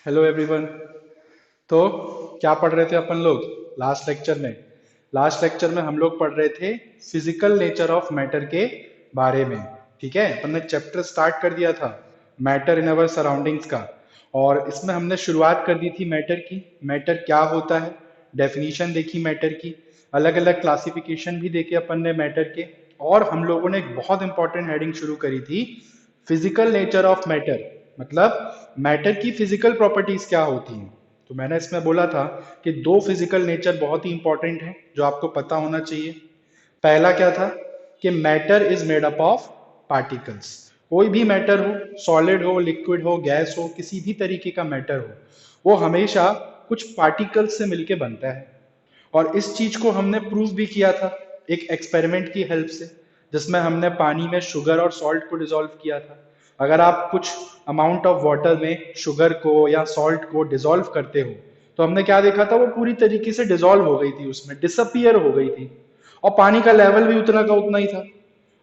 Hello everyone. तो क्या पढ़ रहे थे अपन लोग लास्ट लेक्चर में हम लोग पढ़ रहे थे फिजिकल नेचर ऑफ मैटर के बारे में। ठीक है, अपन ने चैप्टर स्टार्ट कर दिया था मैटर इन अवर सराउंडिंग्स का। और इसमें हमने शुरुआत कर दी थी मैटर की। मैटर क्या होता है, डेफिनेशन देखी मैटर की, अलग अलग क्लासिफिकेशन भी देखे अपन ने मैटर के। और हम लोगों ने एक बहुत इंपॉर्टेंट हेडिंग शुरू करी थी, फिजिकल नेचर ऑफ मैटर, मतलब मैटर की फिजिकल प्रॉपर्टीज क्या होती हैं। तो मैंने इसमें बोला था कि दो फिजिकल नेचर बहुत ही इंपॉर्टेंट है जो आपको पता होना चाहिए। पहला क्या था कि matter is made up of particles. कोई भी मैटर हो, सॉलिड हो, लिक्विड हो, गैस हो, किसी भी तरीके का मैटर हो, वो हमेशा कुछ पार्टिकल्स से मिलके बनता है। और इस चीज को हमने प्रूव भी किया था एक एक्सपेरिमेंट की हेल्प से, जिसमें हमने पानी में शुगर और सॉल्ट को डिसॉल्व किया था। अगर आप कुछ अमाउंट ऑफ वाटर में शुगर को या सॉल्ट को डिसॉल्व करते हो, तो हमने क्या देखा था, वो पूरी तरीके से डिसॉल्व हो गई थी, उसमें डिसअपियर हो गई थी। और पानी का लेवल भी उतना का उतना ही था।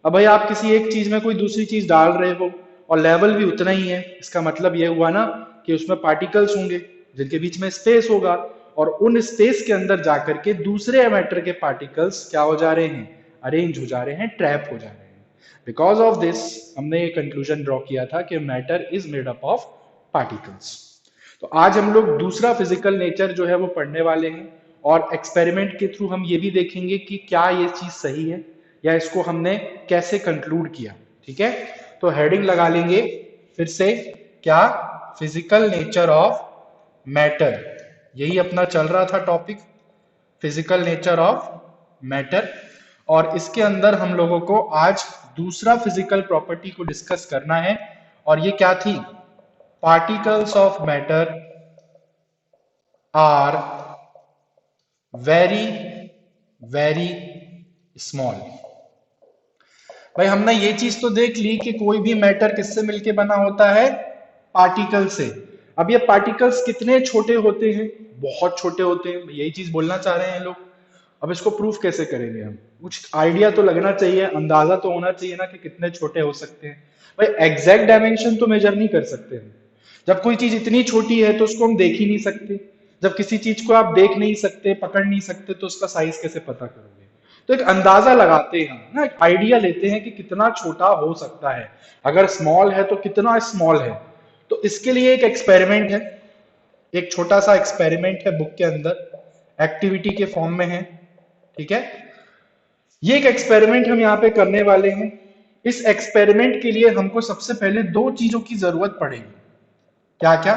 अब भाई आप किसी एक चीज में कोई दूसरी चीज डाल रहे हो और लेवल भी उतना ही है, इसका मतलब ये हुआ ना कि उसमें पार्टिकल्स होंगे जिनके बीच में स्पेस होगा। और उन स्पेस के अंदर जाकर के दूसरे मैटर के पार्टिकल्स क्या हो जा रहे हैं, अरेंज हो जा रहे हैं, ट्रैप हो जा रहे हैं। बिकॉज ऑफ दिस हमने ये कंक्लूजन ड्रॉ किया था कि matter is made up of particles. तो आज हम लोग दूसरा फिजिकल नेचर जो है वो पढ़ने वाले हैं। और एक्सपेरिमेंट के थ्रू हम ये भी देखेंगे कि क्या ये चीज सही है या इसको हमने कैसे कंक्लूड किया। ठीक है, तो हेडिंग लगा लेंगे फिर से, क्या, फिजिकल नेचर ऑफ मैटर। यही अपना चल रहा था topic, physical nature of matter. और इसके अंदर हम लोगों को आज दूसरा फिजिकल प्रॉपर्टी को डिस्कस करना है। और ये क्या थी, particles of matter are very very small. भाई हमने ये चीज तो देख ली कि कोई भी मैटर किससे मिलके बना होता है, पार्टिकल से। अब ये पार्टिकल्स कितने छोटे होते हैं, बहुत छोटे होते हैं, यही चीज बोलना चाह रहे हैं लोग। अब इसको प्रूफ कैसे करेंगे हम, कुछ आइडिया तो लगना चाहिए, अंदाजा तो होना चाहिए ना कि कितने छोटे हो सकते हैं। भाई एग्जैक्ट डायमेंशन तो मेजर नहीं कर सकते हम। जब कोई चीज इतनी छोटी है तो उसको हम देख ही नहीं सकते। जब किसी चीज को आप देख नहीं सकते, पकड़ नहीं सकते, तो उसका साइज कैसे पता करोगे। तो एक अंदाजा लगाते हैं ना, एक आइडिया लेते हैं कि कितना छोटा हो सकता है। अगर स्मॉल है तो कितना स्मॉल है। तो इसके लिए एक एक्सपेरिमेंट है, एक छोटा सा एक्सपेरिमेंट है बुक के अंदर, एक्टिविटी के फॉर्म में है। ठीक है, ये एक एक्सपेरिमेंट हम यहाँ पे करने वाले हैं। इस एक्सपेरिमेंट के लिए हमको सबसे पहले दो चीजों की जरूरत पड़ेगी। क्या क्या,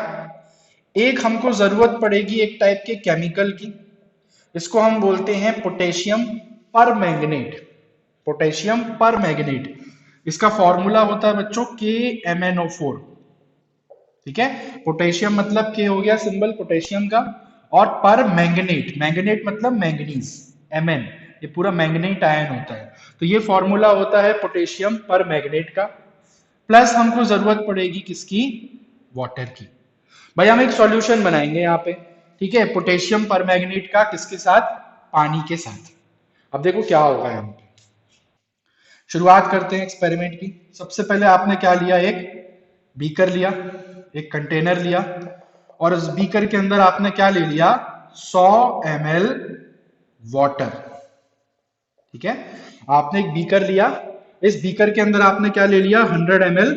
एक हमको जरूरत पड़ेगी एक टाइप के केमिकल की, इसको हम बोलते हैं पोटेशियम पर मैंगनेट। पोटेशियम पर मैंगनेट, इसका फॉर्मूला होता है बच्चों KMnO4। ठीक है, पोटेशियम मतलब के हो गया सिंबल पोटेशियम का, और पर मैंगनेट, मैंगनेट मतलब मैंगनीज, Mn, ये पूरा मैंगनेट आयन होता है। तो ये फॉर्मूला होता है पोटेशियम पर मैंगनेट का। प्लस हमको जरूरत पड़ेगी किसकी, वाटर की। भाई हम एक सॉल्यूशन बनाएंगे यहाँ पे, ठीक है, पोटेशियम परमैंगनेट का, किसके साथ, पानी के साथ। अब देखो क्या होगा यहाँ पे। शुरुआत करते हैं एक्सपेरिमेंट की। सबसे पहले आपने क्या लिया, एक बीकर लिया, एक कंटेनर लिया। और उस बीकर के अंदर आपने क्या ले लिया, 100 ml वाटर। ठीक है, आपने एक बीकर लिया, इस बीकर के अंदर आपने क्या ले लिया, 100 ml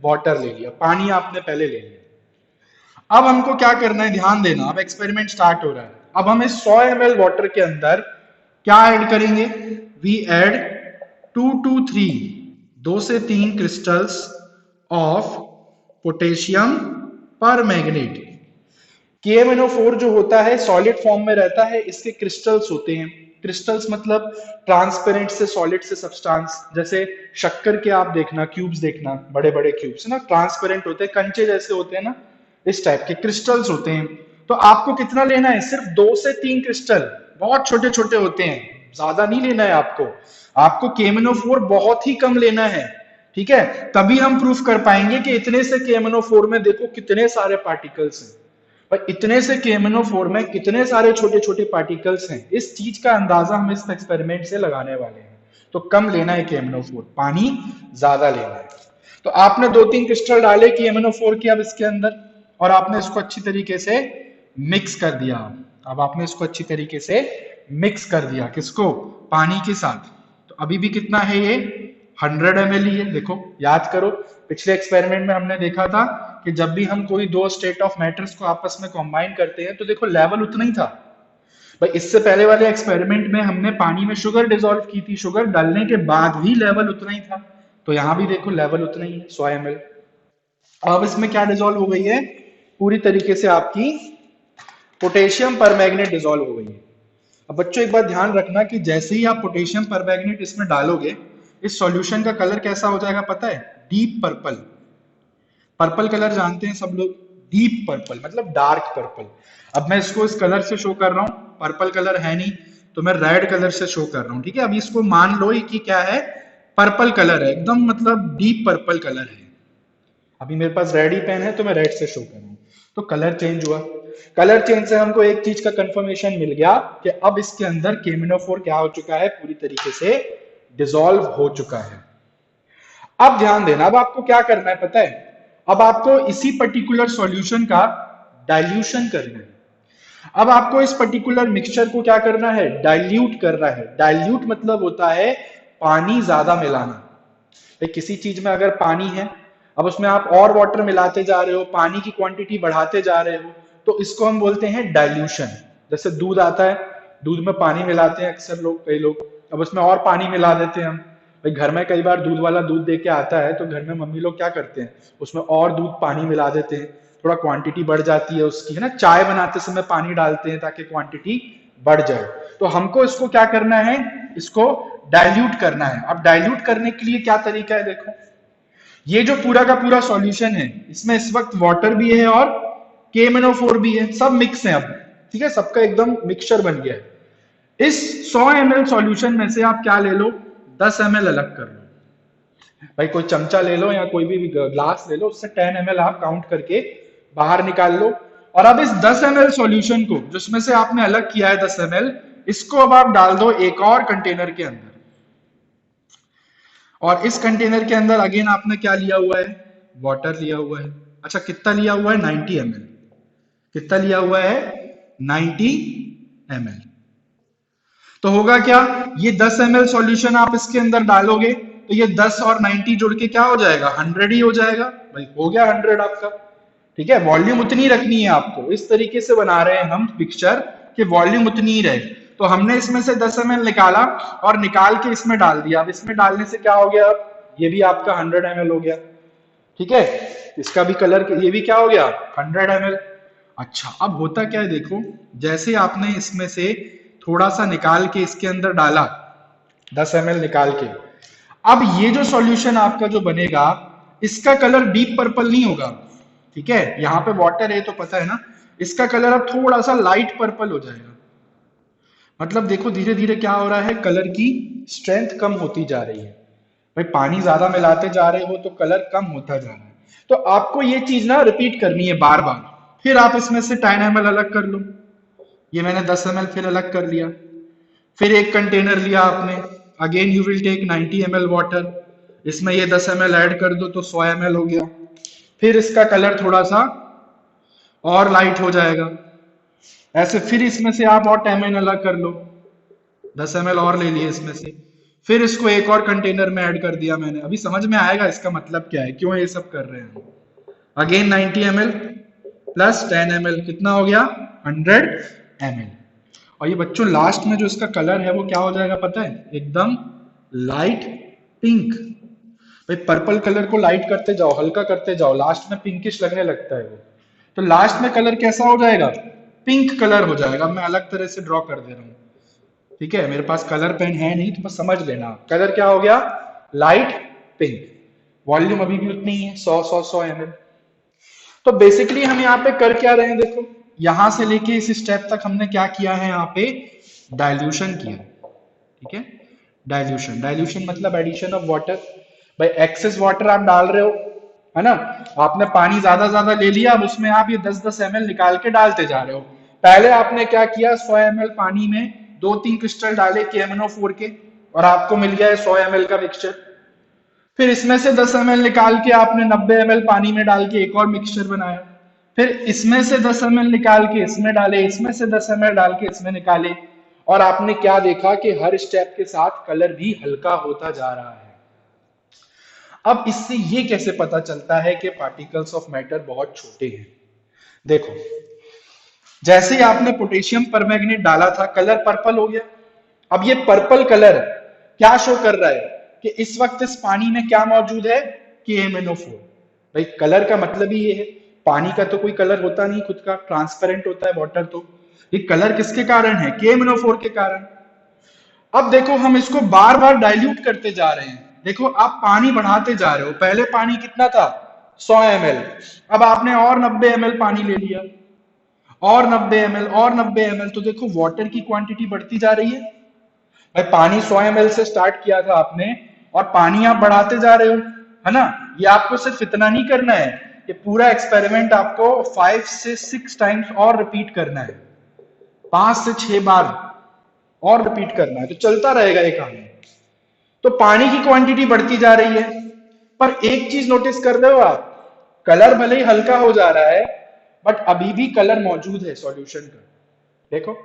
वाटर ले लिया, पानी आपने पहले ले लिया। अब हमको क्या करना है, ध्यान देना, अब एक्सपेरिमेंट स्टार्ट हो रहा है। अब हम इस 100 ml वाटर के अंदर क्या ऐड करेंगे, वी ऐड 2 to 3, 2 से 3 क्रिस्टल्स ऑफ पोटेशियम पर मैग्नेट। KMnO4 जो होता है सॉलिड फॉर्म में रहता है, इसके क्रिस्टल्स होते हैं। क्रिस्टल्स मतलब ट्रांसपेरेंट से सॉलिड से सब्सटेंस, जैसे शक्कर के आप देखना क्यूब्स, देखना बड़े बड़े क्यूब्स ना, ट्रांसपेरेंट होते हैं, कंचे जैसे होते हैं ना, इस टाइप के क्रिस्टल्स होते हैं। तो आपको कितना लेना है, सिर्फ 2 से 3 क्रिस्टल, बहुत छोटे छोटे होते हैं, ज्यादा नहीं लेना है आपको। आपको KMnO4 बहुत ही कम लेना है। ठीक है, तभी हम प्रूफ कर पाएंगे कि इतने से KMnO4 में देखो कितने सारे पार्टिकल्स हैं। पर इतने से KMnO4 में कितने सारे छोटे छोटे पार्टिकल्स हैं, इस चीज का अंदाजा हम इस एक्सपेरिमेंट से लगाने वाले हैं। तो कम लेना है KMnO4, पानी ज्यादा लेना है। तो आपने 2-3 क्रिस्टल डाले KMnO4 के अब इसके अंदर, और आपने इसको अच्छी तरीके से मिक्स कर दिया। अब आपने इसको अच्छी तरीके से मिक्स कर दिया, किसको? पानी के साथ। तो अभी भी कितना है ये? 100 ml ही है। देखो याद करो, पिछले एक्सपेरिमेंट में हमने देखा था कि जब भी हम कोई दो स्टेट ऑफ मैटर्स को आपस में कंबाइन करते हैं तो देखो लेवल उतना ही था। भाई इससे पहले वाले एक्सपेरिमेंट में हमने पानी में शुगर डिसॉल्व की थी, शुगर डालने के बाद भी लेवल उतना ही था। तो यहाँ भी देखो लेवल उतना ही है, 100 ml। अब इसमें क्या डिसॉल्व हो गई है? पूरी तरीके से आपकी पोटेशियम परमैंगनेट डिसॉल्व हो गई है। अब बच्चों एक बात ध्यान रखना कि जैसे ही आप पोटेशियम परमैंगनेट इसमें डालोगे, इस सॉल्यूशन का कलर कैसा हो जाएगा पता है? Deep purple. पर्पल कलर जानते हैं सब लोग, डीप पर्पल मतलब डार्क पर्पल। अब मैं इसको इस कलर से शो कर रहा हूं, पर्पल कलर है नहीं तो मैं रेड कलर से शो कर रहा हूं, ठीक है? अभी इसको मान लो कि क्या है? पर्पल कलर है, एकदम मतलब डीप पर्पल कलर है। अभी मेरे पास रेड ही पेन है तो मैं रेड से शो कर रहा हूं, तो कलर चेंज हुआ। कलर चेंज से हमको एक चीज का कंफर्मेशन मिल गया कि अब इसके अंदर केमिनोफोर क्या हो चुका है? पूरी तरीके से डिसॉल्व हो चुका है। अब ध्यान देना, अब आपको क्या करना है पता है? अब आपको इसी पर्टिकुलर सॉल्यूशन का डाइल्यूशन करना है। अब आपको इस पर्टिकुलर मिक्सचर को क्या करना है? डाइल्यूट करना है। डाइल्यूट मतलब होता है पानी ज्यादा मिलाना। किसी चीज में अगर पानी है, अब उसमें आप और वाटर मिलाते जा रहे हो, पानी की क्वांटिटी बढ़ाते जा रहे हो, तो इसको हम बोलते हैं डाइल्यूशन। जैसे दूध आता है, दूध में पानी मिलाते हैं अक्सर लोग, कई लोग, अब उसमें और पानी मिला देते हैं हम। भाई घर में कई बार दूध वाला दूध दे के आता है तो घर में मम्मी लोग क्या करते हैं? उसमें और दूध पानी मिला देते हैं, थोड़ा क्वांटिटी बढ़ जाती है उसकी, है ना? चाय बनाते समय पानी डालते हैं ताकि क्वांटिटी बढ़ जाए। तो हमको इसको क्या करना है? इसको डाइल्यूट करना है। अब डाइल्यूट करने के लिए क्या तरीका है? देखो, ये जो पूरा का पूरा सॉल्यूशन है, इसमें इस वक्त वाटर भी है और KMnO4 भी है, सब मिक्स है अब, ठीक है? सबका एकदम मिक्सचर बन गया है। इस 100 ml सॉल्यूशन में से आप क्या ले लो? 10 ml अलग कर लो। भाई कोई चमचा ले लो या कोई भी ग्लास ले लो, उससे 10 ml आप काउंट करके बाहर निकाल लो। और अब इस 10 ml सॉल्यूशन को, जिसमें से आपने अलग किया है 10 ml, इसको अब आप डाल दो एक और कंटेनर के अंदर। और इस कंटेनर के अंदर अगेन आपने क्या लिया हुआ है? वाटर लिया हुआ है। अच्छा कितना लिया हुआ है? 90 ml। कितना लिया हुआ है? 90 ml। तो होगा क्या? ये 10 ml सॉल्यूशन आप इसके अंदर डालोगे तो ये 10 और 90 जुड़ के क्या हो जाएगा? 100 ही हो जाएगा। भाई हो गया 100 आपका, ठीक है? वॉल्यूम उतनी रखनी है आपको, इस तरीके से बना रहे हैं हम पिक्चर कि वॉल्यूम उतनी ही रहे। तो हमने इसमें से 10 ml निकाला और निकाल के इसमें डाल दिया। अब इसमें डालने से क्या हो गया? अब ये भी आपका 100 ml हो गया, ठीक है? इसका भी कलर, ये भी क्या हो गया? 100 ml। अच्छा अब होता क्या है देखो, जैसे आपने इसमें से थोड़ा सा निकाल के इसके अंदर डाला, 10 ml निकाल के, अब ये जो सॉल्यूशन आपका जो बनेगा, इसका कलर डीप पर्पल नहीं होगा, ठीक है? यहाँ पे वाटर है तो पता है ना, इसका कलर अब थोड़ा सा लाइट पर्पल हो जाएगा। मतलब देखो धीरे धीरे क्या हो रहा है, कलर की स्ट्रेंथ कम होती जा रही है। भाई पानी ज्यादा मिलाते जा रहे हो तो कलर कम होता जा रहा है। तो आपको ये चीज ना रिपीट करनी है बार बार। फिर आप इसमें से 10 ml अलग कर लो, ये मैंने 10 ml फिर अलग कर लिया। फिर एक कंटेनर लिया आपने, again you will take 90 ml water, इसमें ये 10 ml ऐड कर दो तो 100 ml हो गया। फिर इसका कलर थोड़ा सा और लाइट हो जाएगा, ऐसे फिर इसमें से आप और 10 ml अलग कर लो, 10 ml और ले लिए इसमें से, फिर इसको एक और कंटेनर में ऐड कर दिया मैंने। अभी समझ में आएगा इसका मतलब क्या है, क्यों ये सब कर रहे हैं। अगेन 90 ml प्लस 10 ml, कितना हो गया? 100 ml। और ये बच्चों लास्ट में जो इसका कलर है वो क्या हो जाएगा पता है? एकदम लाइट पिंक। भाई पर्पल कलर को लाइट करते जाओ, हल्का करते जाओ, लास्ट में पिंकिश लगने लगता है वो। तो लास्ट में कलर कैसा हो जाएगा? पिंक कलर हो जाएगा। मैं अलग तरह से ड्रॉ कर दे रहा हूँ, ठीक है? मेरे पास कलर पेन है नहीं तो बस समझ लेना। कलर क्या हो गया? Light pink. वॉल्यूम अभी भी उतनी ही है, 100 ml। तो बेसिकली हम यहाँ पे कर क्या रहे हैं देखो, यहां से लेके इस स्टेप तक हमने क्या किया है? यहाँ पे डाइल्यूशन किया, ठीक है? डाइल्यूशन, डाइल्यूशन मतलब एडिशन ऑफ वाटर। भाई एक्सेस वाटर आप डाल रहे हो, है ना? आपने पानी ज्यादा ले लिया, अब उसमें आप ये 10-10 ml निकाल के डालते जा रहे हो। पहले आपने क्या किया? 100 ml पानी में 2-3 क्रिस्टल डाले KMnO4 के और आपको मिल गया है 100 ml का मिक्सचर। फिर इसमें से 10 ml निकाल के आपने 90 ml पानी में डाल के एक और मिक्सचर बनाया। फिर इसमें से 10 ml निकाल के इसमें डाले, इसमें से 10 ml डाल के इसमें निकाले, और आपने क्या देखा कि हर स्टेप के साथ कलर भी हल्का होता जा रहा है। अब इससे ये कैसे पता चलता है कि पार्टिकल्स ऑफ मैटर बहुत छोटे हैं? देखो, जैसे ही आपने पोटेशियम परमैंगनेट डाला था, कलर पर्पल हो गया। अब ये पर्पल कलर क्या शो कर रहा है कि इस वक्त इस पानी में क्या मौजूद है? KMnO4। भाई कलर का मतलब ही ये है, पानी का तो कोई कलर होता नहीं खुद का, ट्रांसपेरेंट होता है वाटर। तो ये कलर किसके कारण है? KMnO4 के कारण। अब देखो, हम इसको बार बार डाइल्यूट करते जा रहे हैं। देखो, आप पानी बढ़ाते जा रहे हो। पहले पानी कितना था? 100 ml। अब आपने और 90 ml पानी ले लिया, और 90 ml, और 90 ml। तो देखो वाटर की क्वांटिटी बढ़ती जा रही है। भाई पानी 100 ml से स्टार्ट किया था आपने, और पानी आप बढ़ाते जा रहे हो, है ना? ये आपको सिर्फ इतना नहीं करना है, ये पूरा एक्सपेरिमेंट आपको 5 से 6 टाइम्स और रिपीट करना है, 5 से 6 बार और रिपीट करना है, तो चलता रहेगा ये काम। तो पानी की क्वांटिटी बढ़ती जा रही है, पर एक चीज नोटिस कर रहे हो आप, कलर भले ही हल्का हो जा रहा है, बट अभी भी कलर मौजूद है सॉल्यूशन का। देखो,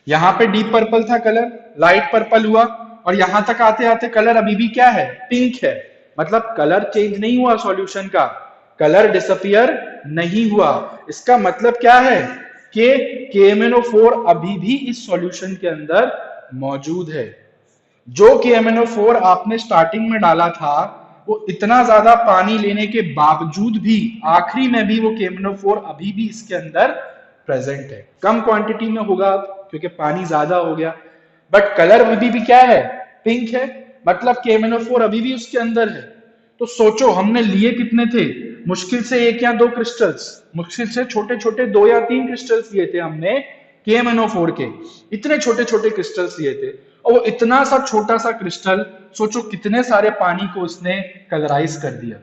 यहां पे डीप पर्पल था कलर, लाइट पर्पल हुआ, और यहां तक आते आते कलर अभी भी क्या है? पिंक है। मतलब कलर चेंज नहीं हुआ सॉल्यूशन का, कलर डिसअपियर नहीं हुआ। इसका मतलब क्या है कि KMnO4 अभी भी इस सॉल्यूशन के अंदर मौजूद है। जो KMnO4 आपने स्टार्टिंग में डाला था, वो इतना ज्यादा पानी लेने के बावजूद भी आखिरी में भी वो KMnO4 अभी भी इसके अंदर प्रेजेंट है। कम क्वांटिटी में होगा क्योंकि पानी ज्यादा हो गया, बट कलर अभी भी क्या है? पिंक है। मतलब KMnO4 अभी भी उसके अंदर है। तो सोचो, हमने लिए कितने थे? मुश्किल से 1 या 2 क्रिस्टल्स, मुश्किल से छोटे छोटे 2 या 3 क्रिस्टल्स लिए थे हमने KMnO4 के। इतने छोटे छोटे क्रिस्टल्स लिए थे, और वो इतना सा छोटा सा क्रिस्टल, सोचो कितने सारे पानी को उसने कलराइज कर दिया।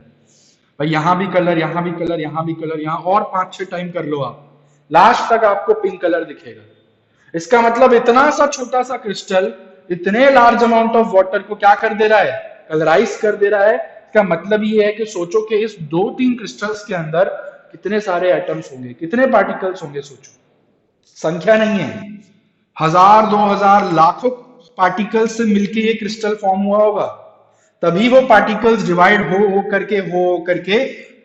भाई यहां भी कलर, यहां भी कलर, यहां भी कलर, यहां और 5-6 टाइम कर लो आप, लास्ट तक आपको पिंक कलर दिखेगा। इसका मतलब इतना सा छोटा सा क्रिस्टल इतने लार्ज अमाउंट ऑफ वाटर को क्या कर दे रहा है? कलराइज कर दे रहा है। इसका मतलब ये है कि सोचो कि इस 2-3 क्रिस्टल्स के अंदर कितने सारे एटम्स होंगे, कितने पार्टिकल्स होंगे। सोचो, संख्या नहीं है, 1000, 2000, लाखों पार्टिकल्स से मिलके ये क्रिस्टल फॉर्म हुआ होगा। तभी वो पार्टिकल्स डिवाइड हो करके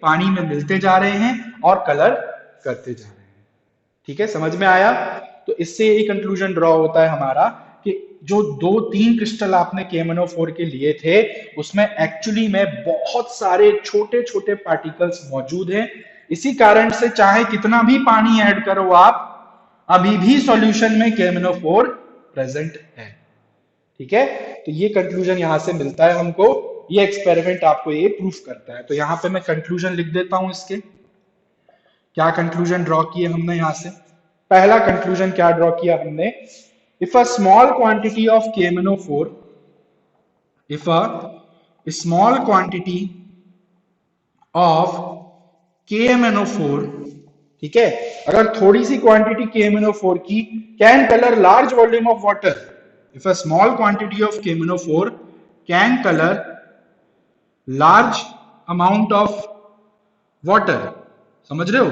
पानी में मिलते जा रहे हैं और कलर करते जा रहे हैं। ठीक है, समझ में आया? तो इससे यही कंक्लूजन ड्रॉ होता है हमारा कि जो 2-3 क्रिस्टल आपने KMnO4 के लिए थे, उसमें एक्चुअली में बहुत सारे छोटे छोटे पार्टिकल्स मौजूद हैं। इसी कारण से चाहे कितना भी पानी ऐड करो आप, अभी भी सॉल्यूशन में KMnO4 प्रेजेंट है। ठीक है, तो ये कंक्लूजन यहां से मिलता है हमको, ये एक्सपेरिमेंट आपको ये प्रूफ करता है। तो यहां पे मैं कंक्लूजन लिख देता हूं इसके। क्या कंक्लूजन ड्रॉ किए हमने यहां से? पहला कंक्लूजन क्या ड्रॉ किया हमने? If a small quantity of KMnO4, if a small quantity of KMnO4, ठीक है, अगर थोड़ी सी क्वांटिटी KMnO4 की can colour large volume of water, if a small quantity of KMnO4 can colour large amount of water, समझ रहे हो?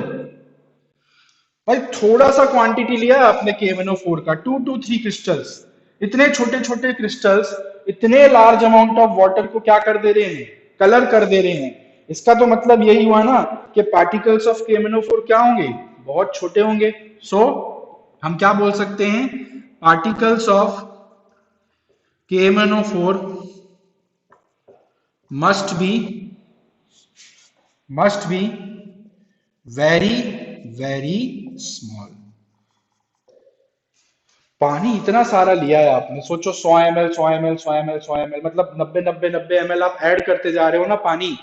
भाई थोड़ा सा क्वांटिटी लिया आपने KMnO4 का, 2 to 3 क्रिस्टल्स, इतने छोटे छोटे क्रिस्टल्स इतने लार्ज अमाउंट ऑफ वाटर को क्या कर दे रहे हैं? कलर कर दे रहे हैं। इसका तो मतलब यही हुआ ना कि पार्टिकल्स ऑफ KMnO4 क्या होंगे? बहुत छोटे होंगे। सो हम क्या बोल सकते हैं? Particles of KMnO4 must be very very small। पानी इतना सारा लिया है आपने, सोचो 100 ml 100 ml 100 ml 100 ml, मतलब 90 ml आप ऐड करते जा रहे हो ना पानी,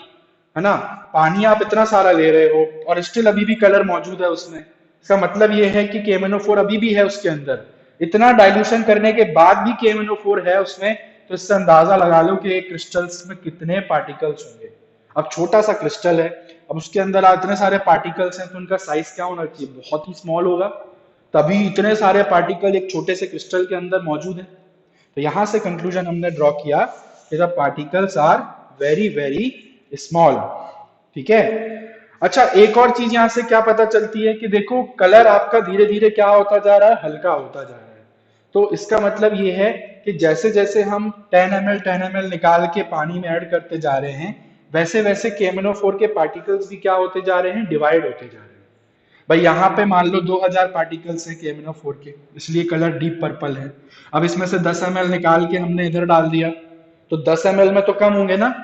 है ना? पानी आप इतना सारा ले रहे हो और स्टिल अभी भी कलर मौजूद है उसमें। इसका मतलब ये है कि KMnO4 अभी भी है उसके अंदर। इतना डाइल्यूशन करने के बाद भी KMnO4 है उसमें, तो इससे अंदाजा लगा लो कि क्रिस्टल्स में कितने पार्टिकल्स होंगे। अब छोटा सा क्रिस्टल है, अब उसके अंदर इतने सारे पार्टिकल्स हैं, तो उनका साइज क्या होना चाहिए? बहुत ही स्मॉल होगा, तभी इतने सारे पार्टिकल एक छोटे से क्रिस्टल के अंदर मौजूद है। तो यहां से कंक्लूजन हमने ड्रॉ किया कि the particles are very very small. ठीक है, अच्छा, एक और चीज यहां से क्या पता चलती है कि देखो कलर आपका धीरे धीरे क्या होता जा रहा है, हल्का होता जा रहा है। तो इसका मतलब ये है कि जैसे जैसे हम 10 ml निकाल के पानी में ऐड करते जा रहे हैं, वैसे वैसे KMnO4 के पार्टिकल्स भी क्या होते जा रहे हैं, डिवाइड होते जा रहे हैं। भाई यहाँ पे मान लो 2000 पार्टिकल्स हैं KMnO4 के, इसलिए कलर डीप पर्पल है। अब इसमें से 10 ml निकाल के हमने इधर डाल दिया, तो 10 ml में तो कम होंगे ना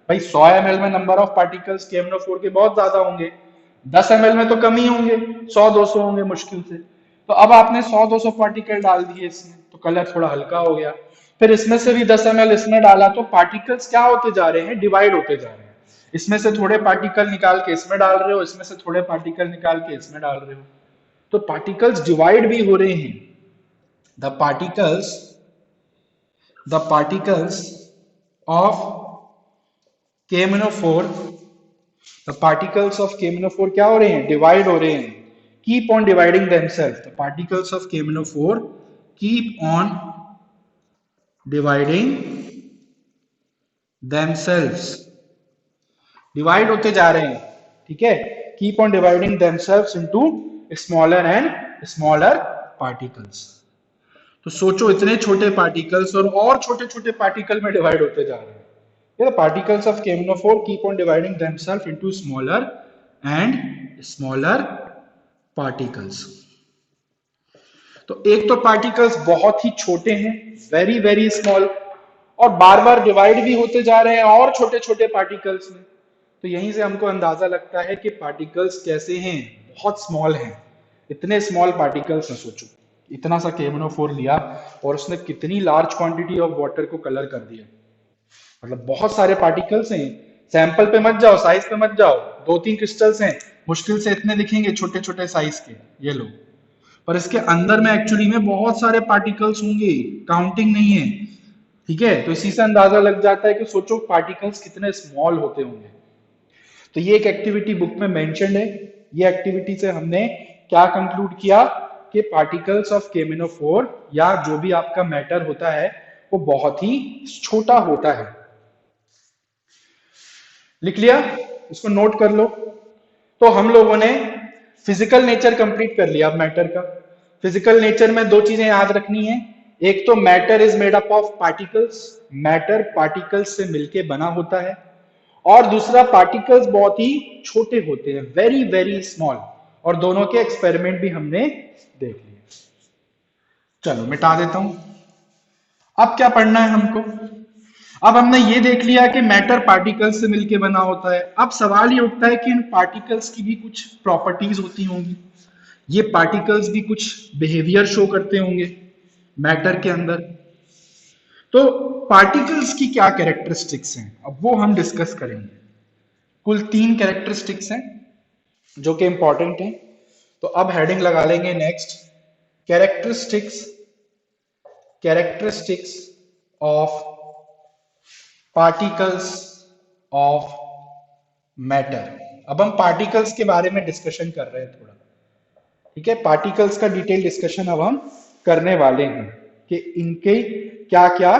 भाई, 100 ml में नंबर ऑफ पार्टिकल्स KMnO4 के बहुत ज्यादा होंगे, 10 ml में तो कम ही होंगे, 100-200 होंगे मुश्किल से। तो अब आपने 100-200 पार्टिकल डाल दिए इसमें, तो कलर थोड़ा हल्का हो गया। फिर इसमें से भी 10 ml इसमें डाला, तो पार्टिकल्स क्या होते जा रहे हैं, डिवाइड होते जा रहे हैं। इसमें से थोड़े पार्टिकल निकाल के इसमें डाल रहे हो, इसमें से थोड़े पार्टिकल निकाल के इसमें डाल रहे हो, तो पार्टिकल्स डिवाइड भी हो रहे हैं। The particles of KMnO4, the particles of KMnO4 क्या हो रहे हैं, डिवाइड हो रहे हैं। Keep on dividing themself, the particles of KMnO4 keep on dividing themselves, divide होते जा रहे हैं, ठीक है। Keep on dividing themselves into smaller and smaller particles. तो सोचो इतने छोटे पार्टिकल्स और छोटे छोटे पार्टिकल में डिवाइड होते जा रहे हैं। The particles of KMnO4 keep on dividing themselves into smaller and smaller particles. तो एक तो पार्टिकल्स बहुत ही छोटे हैं, वेरी वेरी स्मॉल, और बार बार डिवाइड भी होते जा रहे हैं और छोटे छोटे पार्टिकल्स में। तो यहीं से हमको अंदाजा लगता है कि पार्टिकल्स कैसे हैं, बहुत स्मॉल हैं। इतने स्मॉल पार्टिकल्स हैं, सोचो इतना सा KMnO4 लिया और उसने कितनी लार्ज क्वांटिटी ऑफ वाटर को कलर कर दिया, मतलब बहुत सारे पार्टिकल्स हैं। सैंपल पे मत जाओ, साइज पे मत जाओ, 2-3 क्रिस्टल्स हैं, मुश्किल से इतने दिखेंगे छोटे छोटे साइज के, ये लो। पर इसके अंदर में एक्चुअली में बहुत सारे पार्टिकल्स होंगे, काउंटिंग नहीं है, ठीक है। तो इसी से अंदाजा लग जाता है कि सोचो पार्टिकल्स कितने स्मॉल होते होंगे। तो ये एक एक्टिविटी बुक में मेंशन्ड है। ये एक्टिविटी से हमने क्या कंक्लूड किया कि पार्टिकल्स ऑफ KMnO4 या जो भी आपका मैटर होता है वो बहुत ही छोटा होता है। लिख लिया, इसको नोट कर लो। तो हम लोगों ने फिजिकल नेचर कंप्लीट कर लिया। अब मैटर का फिजिकल नेचर में दो चीजें याद रखनी है। एक तो matter is made up of particles, matter particles से मिलके बना होता है, और दूसरा पार्टिकल्स बहुत ही छोटे होते हैं, वेरी वेरी स्मॉल, और दोनों के एक्सपेरिमेंट भी हमने देख लिए। चलो मिटा देता हूं। अब क्या पढ़ना है हमको, अब हमने ये देख लिया कि मैटर पार्टिकल्स से मिलके बना होता है। अब सवाल ये उठता है कि इन पार्टिकल्स की भी कुछ प्रॉपर्टीज होती होंगी, ये पार्टिकल्स भी कुछ बिहेवियर शो करते होंगे मैटर के अंदर। तो पार्टिकल्स की क्या कैरेक्टरिस्टिक्स हैं, अब वो हम डिस्कस करेंगे। कुल 3 कैरेक्टरिस्टिक्स हैं जो कि इंपॉर्टेंट हैं। तो अब हेडिंग लगा लेंगे next, characteristics characteristics of particles of matter. अब हम पार्टिकल्स के बारे में डिस्कशन कर रहे हैं थोड़ा, ठीक है। पार्टिकल्स का डिटेल डिस्कशन अब हम करने वाले हैं कि इनके क्या क्या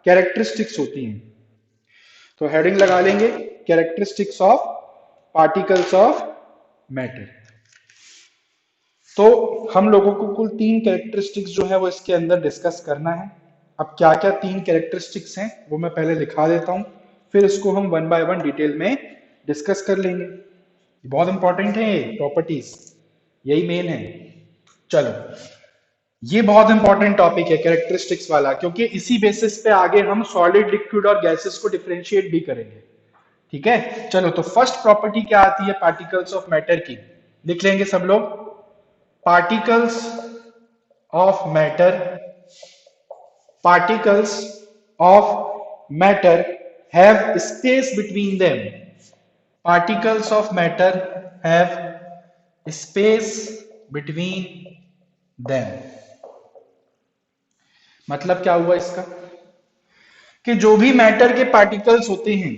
कैरेक्टरिस्टिक्स होती हैं। तो हेडिंग लगा लेंगे, characteristics of particles of matter. तो हम लोगों को कुल 3 कैरेक्टरिस्टिक्स जो है वो इसके अंदर डिस्कस करना है। अब क्या क्या 3 कैरेक्टरिस्टिक्स हैं वो मैं पहले लिखा देता हूं, फिर इसको हम 1 बाय 1 डिटेल में डिस्कस कर लेंगे। बहुत इंपॉर्टेंट है ये प्रॉपर्टीज, यही मेन है। चलो, ये बहुत इंपॉर्टेंट टॉपिक है कैरेक्टरिस्टिक्स वाला, क्योंकि इसी बेसिस पे आगे हम सॉलिड, लिक्विड और गैसेस को डिफरेंशिएट भी करेंगे, ठीक है। चलो, तो फर्स्ट प्रॉपर्टी क्या आती है पार्टिकल्स ऑफ मैटर की, लिख लेंगे सब लोग। Particles of matter, particles of matter have space between them. Particles of matter have space between them. मतलब क्या हुआ इसका, कि जो भी मैटर के पार्टिकल्स होते हैं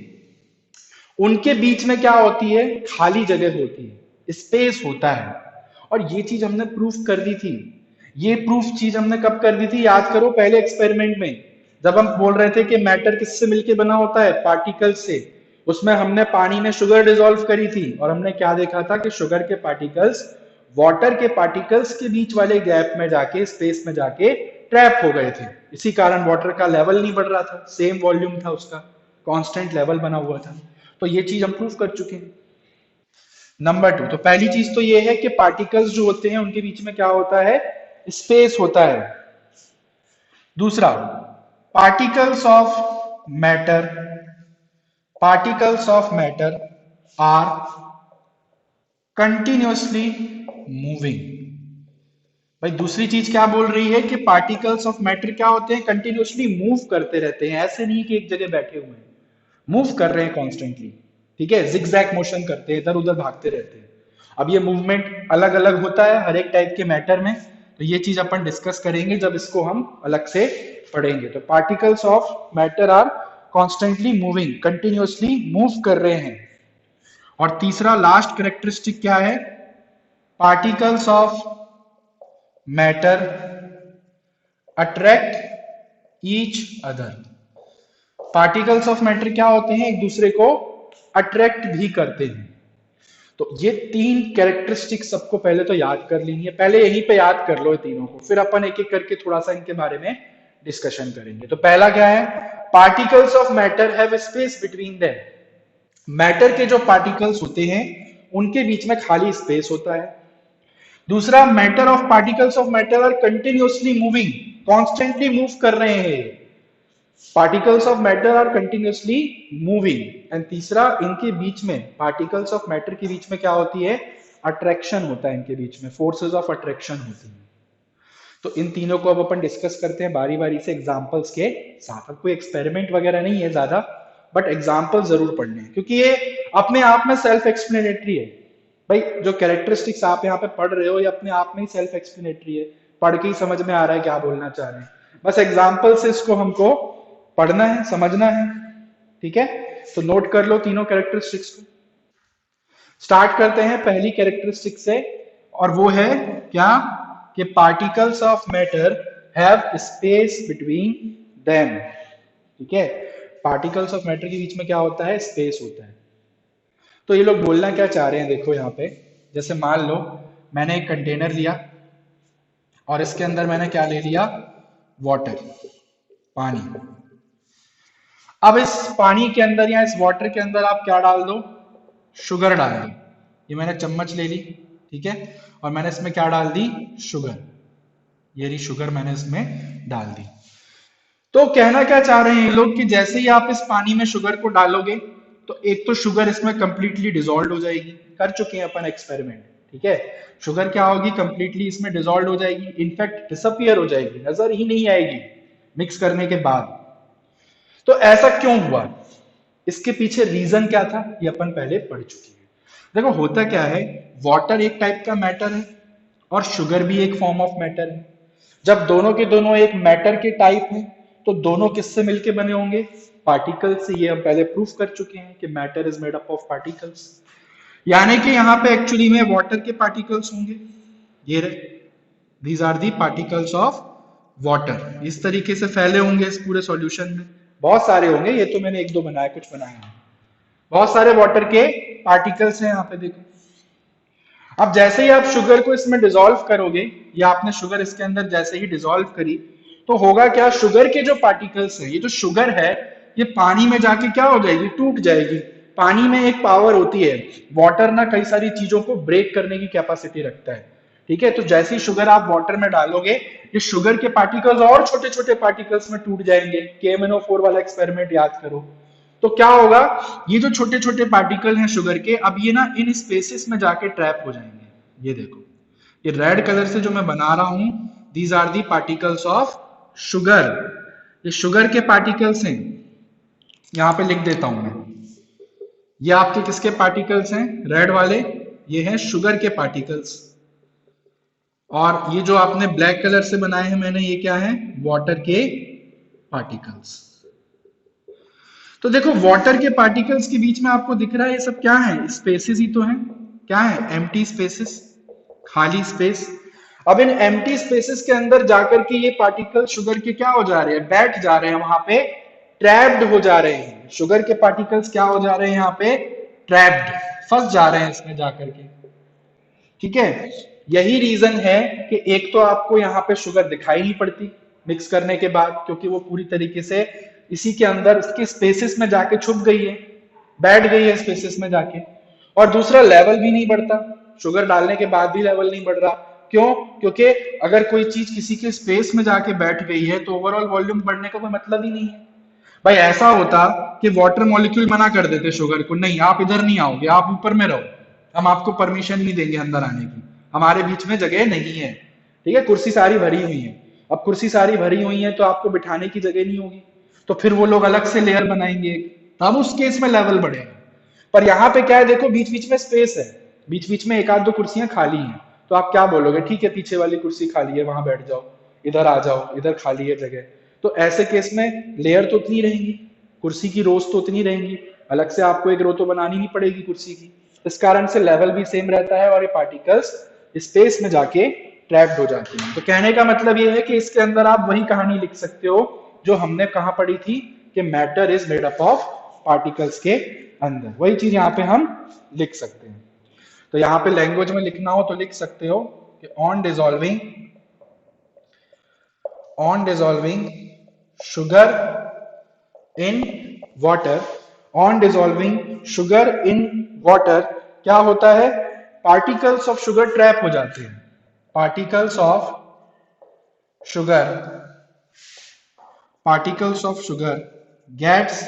उनके बीच में क्या होती है, खाली जगह होती है, स्पेस होता है। और ये चीज हमने प्रूफ कर दी थी। ये प्रूफ चीज हमने कब कर दी थी, याद करो, पहले एक्सपेरिमेंट में, जब हम बोल रहे थे कि मैटर किससे मिलके बना होता है, पार्टिकल से। उसमें हमने पानी में शुगर डिसॉल्व करी थी और हमने क्या देखा था कि शुगर के पार्टिकल्स वाटर के पार्टिकल्स के बीच वाले गैप में जाके, स्पेस में जाके ट्रैप हो गए थे। इसी कारण वाटर का लेवल नहीं बढ़ रहा था, सेम वॉल्यूम था उसका, कांस्टेंट लेवल बना हुआ था। तो ये चीज हम प्रूव कर चुके हैं। नंबर 2, तो पहली चीज तो ये है कि पार्टिकल्स जो होते हैं उनके बीच में क्या होता है, स्पेस होता है। दूसरा, particles of matter, particles of matter are continuously moving. भाई दूसरी चीज क्या बोल रही है कि पार्टिकल्स ऑफ मैटर क्या होते हैं, कंटिन्यूअसली मूव करते रहते हैं, ऐसे नहीं कि एक जगह बैठे हुए हैं, मूव कर रहे हैं कॉन्स्टेंटली। ठीक है, जिगजैग मोशन करते हैं, इधर उधर भागते रहते हैं। अब ये मूवमेंट अलग अलग होता है हर एक टाइप के मैटर में, तो ये चीज अपन डिस्कस करेंगे जब इसको हम अलग से पढ़ेंगे। तो particles of matter are constantly moving, continuously move कर रहे हैं। और तीसरा लास्ट कैरेक्टरिस्टिक क्या है, particles of matter attract each other. Particles of matter क्या होते हैं, एक दूसरे को अट्रैक्ट भी करते हैं। तो ये तीन कैरेक्टरिस्टिक सबको पहले तो याद कर लेनी है, पहले यहीं पे याद कर लो ये तीनों को, फिर अपन एक एक करके थोड़ा सा इनके बारे में डिस्कशन करेंगे। तो पहला क्या है, particles of matter have space between them. Matter के जो पार्टिकल्स होते हैं उनके बीच में खाली स्पेस होता है। दूसरा, matter of particles of matter are continuously moving, constantly move कर रहे हैं, particles of matter are continuously moving. And तीसरा, इनके बीच में, पार्टिकल्स ऑफ मैटर के बीच में क्या होती है, अट्रैक्शन होता है, इनके बीच में फोर्सेस ऑफ अट्रैक्शन होती है। तो इन तीनों को अब अपन डिस्कस करते हैं बारी बारी से एग्जांपल्स के साथ। अब कोई एक्सपेरिमेंट वगैरह नहीं है ज्यादा, बट एग्जांपल जरूर पढ़ने हैं क्योंकि ये अपने आप में सेल्फ एक्सप्लेनेटरी है। भाई जो कैरेक्टरिस्टिक्स आप यहाँ पे पढ़ रहे हो ये अपने आप में ही सेल्फ एक्सप्लेनेटरी है, पढ़ के ही समझ में आ रहा है क्या बोलना चाह रहे हैं, बस एग्जाम्पल से इसको हमको पढ़ना है, समझना है। ठीक है, तो नोट कर लो तीनों कैरेक्टरिस्टिक्स को। स्टार्ट करते हैं पहली कैरेक्टरिस्टिक से, और वो है क्या, कि particles of matter have space between them. ठीक है, पार्टिकल्स ऑफ मैटर के बीच में क्या होता है, स्पेस होता है। तो ये लोग बोलना क्या चाह रहे हैं, देखो यहाँ पे, जैसे मान लो मैंने एक कंटेनर लिया और इसके अंदर मैंने क्या ले लिया, वाटर, पानी। अब इस पानी के अंदर या इस वाटर के अंदर आप क्या डाल दो, शुगर डाल दो। ये मैंने चम्मच ले ली, ठीक है, और मैंने इसमें क्या डाल दी, शुगर। ये रही शुगर, मैंने इसमें डाल दी। तो कहना क्या चाह रहे हैं ये लोग कि जैसे ही आप इस पानी में शुगर को डालोगे तो एक तो शुगर इसमें कंप्लीटली डिसॉल्व हो जाएगी, कर चुके हैं अपन एक्सपेरिमेंट। ठीक है, शुगर क्या होगी, कंप्लीटली इसमें डिसॉल्व हो जाएगी, इनफैक्ट डिसअपियर हो जाएगी, नजर ही नहीं आएगी मिक्स करने के बाद। तो ऐसा क्यों हुआ, इसके पीछे रीजन क्या था, ये अपन पहले पढ़ चुके हैं। देखो होता क्या है, वाटर एक टाइप का मैटर है और शुगर भी एक फॉर्म ऑफ मैटर है। जब दोनों के दोनों एक मैटर के टाइप हैं तो दोनों किससे मिलके बने होंगे, पार्टिकल से। ये हम पहले प्रूफ कर चुके हैं कि matter is made up of particles, यानी कि यहाँ पे एक्चुअली में वाटर के पार्टिकल्स होंगे, ये रहे, these are the particles of water. इस तरीके से फैले होंगे इस पूरे सॉल्यूशन में, बहुत सारे होंगे, ये तो मैंने एक दो बनाए, कुछ बनाए हैं, बहुत सारे वाटर के पार्टिकल्स हैं यहाँ पे देखो। अब जैसे ही आप शुगर को इसमें डिसॉल्व करोगे, या आपने शुगर इसके अंदर जैसे ही डिसॉल्व करी, तो होगा क्या, शुगर के जो पार्टिकल्स है, ये जो शुगर है ये पानी में जाके क्या हो जाएगी, टूट जाएगी। पानी में एक पावर होती है, वाटर ना कई सारी चीजों को ब्रेक करने की कैपेसिटी रखता है। ठीक है, तो जैसे ही शुगर आप वाटर में डालोगे, ये शुगर के पार्टिकल्स और छोटे छोटे पार्टिकल्स में टूट जाएंगे। KMnO4 वाला एक्सपेरिमेंट याद करो, तो क्या होगा, ये जो छोटे छोटे पार्टिकल हैं शुगर के, अब ये ना इन स्पेसेस में जाके ट्रैप हो जाएंगे। ये देखो, ये रेड कलर से जो मैं बना रहा हूं, these are the particles of sugar. ये शुगर के पार्टिकल्स हैं, यहां पे लिख देता हूं मैं, ये आपके किसके पार्टिकल्स हैं, रेड वाले, ये हैं शुगर के पार्टिकल्स। और ये जो आपने ब्लैक कलर से बनाए हैं मैंने, ये क्या है, वाटर के पार्टिकल्स। तो देखो वाटर के पार्टिकल्स के बीच में आपको दिख रहा है ये सब क्या है, स्पेसेस ही तो हैं, क्या है, एम्प्टी स्पेसेस, खाली स्पेस। अब इन एम्प्टी स्पेसेस के अंदर जाकर के ये पार्टिकल शुगर के क्या हो जा रहे हैं, बैठ जा रहे हैं, वहां पे ट्रैप्ड हो जा रहे हैं। शुगर के पार्टिकल्स क्या हो जा रहे हैं यहाँ पे, ट्रैप्ड, फंस जा रहे हैं इसमें जाकर के। ठीक है, यही रीजन है कि एक तो आपको यहाँ पे शुगर दिखाई नहीं पड़ती मिक्स करने के बाद, क्योंकि वो पूरी तरीके से इसी के अंदर इसके स्पेसेस में जाके छुप गई है, बैठ गई है स्पेसेस में जाके। और दूसरा लेवल भी नहीं बढ़ता, शुगर डालने के बाद भी लेवल नहीं बढ़ रहा। क्यों? क्योंकि अगर कोई चीज किसी के स्पेस में जाके बैठ गई है तो ओवरऑल वॉल्यूम बढ़ने का कोई मतलब ही नहीं है। भाई ऐसा होता कि वाटर मॉलिक्यूल मना कर देते शुगर को, नहीं आप इधर नहीं आओगे, आप ऊपर में रहो, हम आपको परमिशन नहीं देंगे अंदर आने की, हमारे बीच में जगह नहीं है। ठीक है, कुर्सी सारी भरी हुई है। अब कुर्सी सारी भरी हुई है तो आपको बिठाने की जगह नहीं होगी, तो फिर वो लोग अलग से लेयर बनाएंगे, तब उस केस में लेवल बढ़ेगा। पर यहाँ पे क्या है, देखो बीच बीच में स्पेस है, बीच बीच में एक आध दो कुर्सियां खाली हैं, तो आप क्या बोलोगे, ठीक है पीछे वाली कुर्सी खाली है, वहां बैठ जाओ, इधर आ जाओ, इधर खाली है जगह। तो ऐसे केस में लेयर तो उतनी रहेंगी, कुर्सी की रोज तो उतनी रहेंगी, अलग से आपको एक रो तो बनानी नहीं पड़ेगी कुर्सी की। इस कारण से लेवल भी सेम रहता है और ये पार्टिकल्स स्पेस में जाके ट्रैप्ड हो जाते हैं। तो कहने का मतलब ये है कि इसके अंदर आप वही कहानी लिख सकते हो जो हमने कहां पढ़ी थी कि matter is made up of particles के अंदर, वही चीज यहाँ पे हम लिख सकते हैं। तो यहाँ पे लैंग्वेज में लिखना हो तो लिख सकते हो कि on dissolving sugar in water, on dissolving sugar in water क्या होता है, पार्टिकल्स ऑफ शुगर ट्रैप हो जाते हैं, particles of sugar gets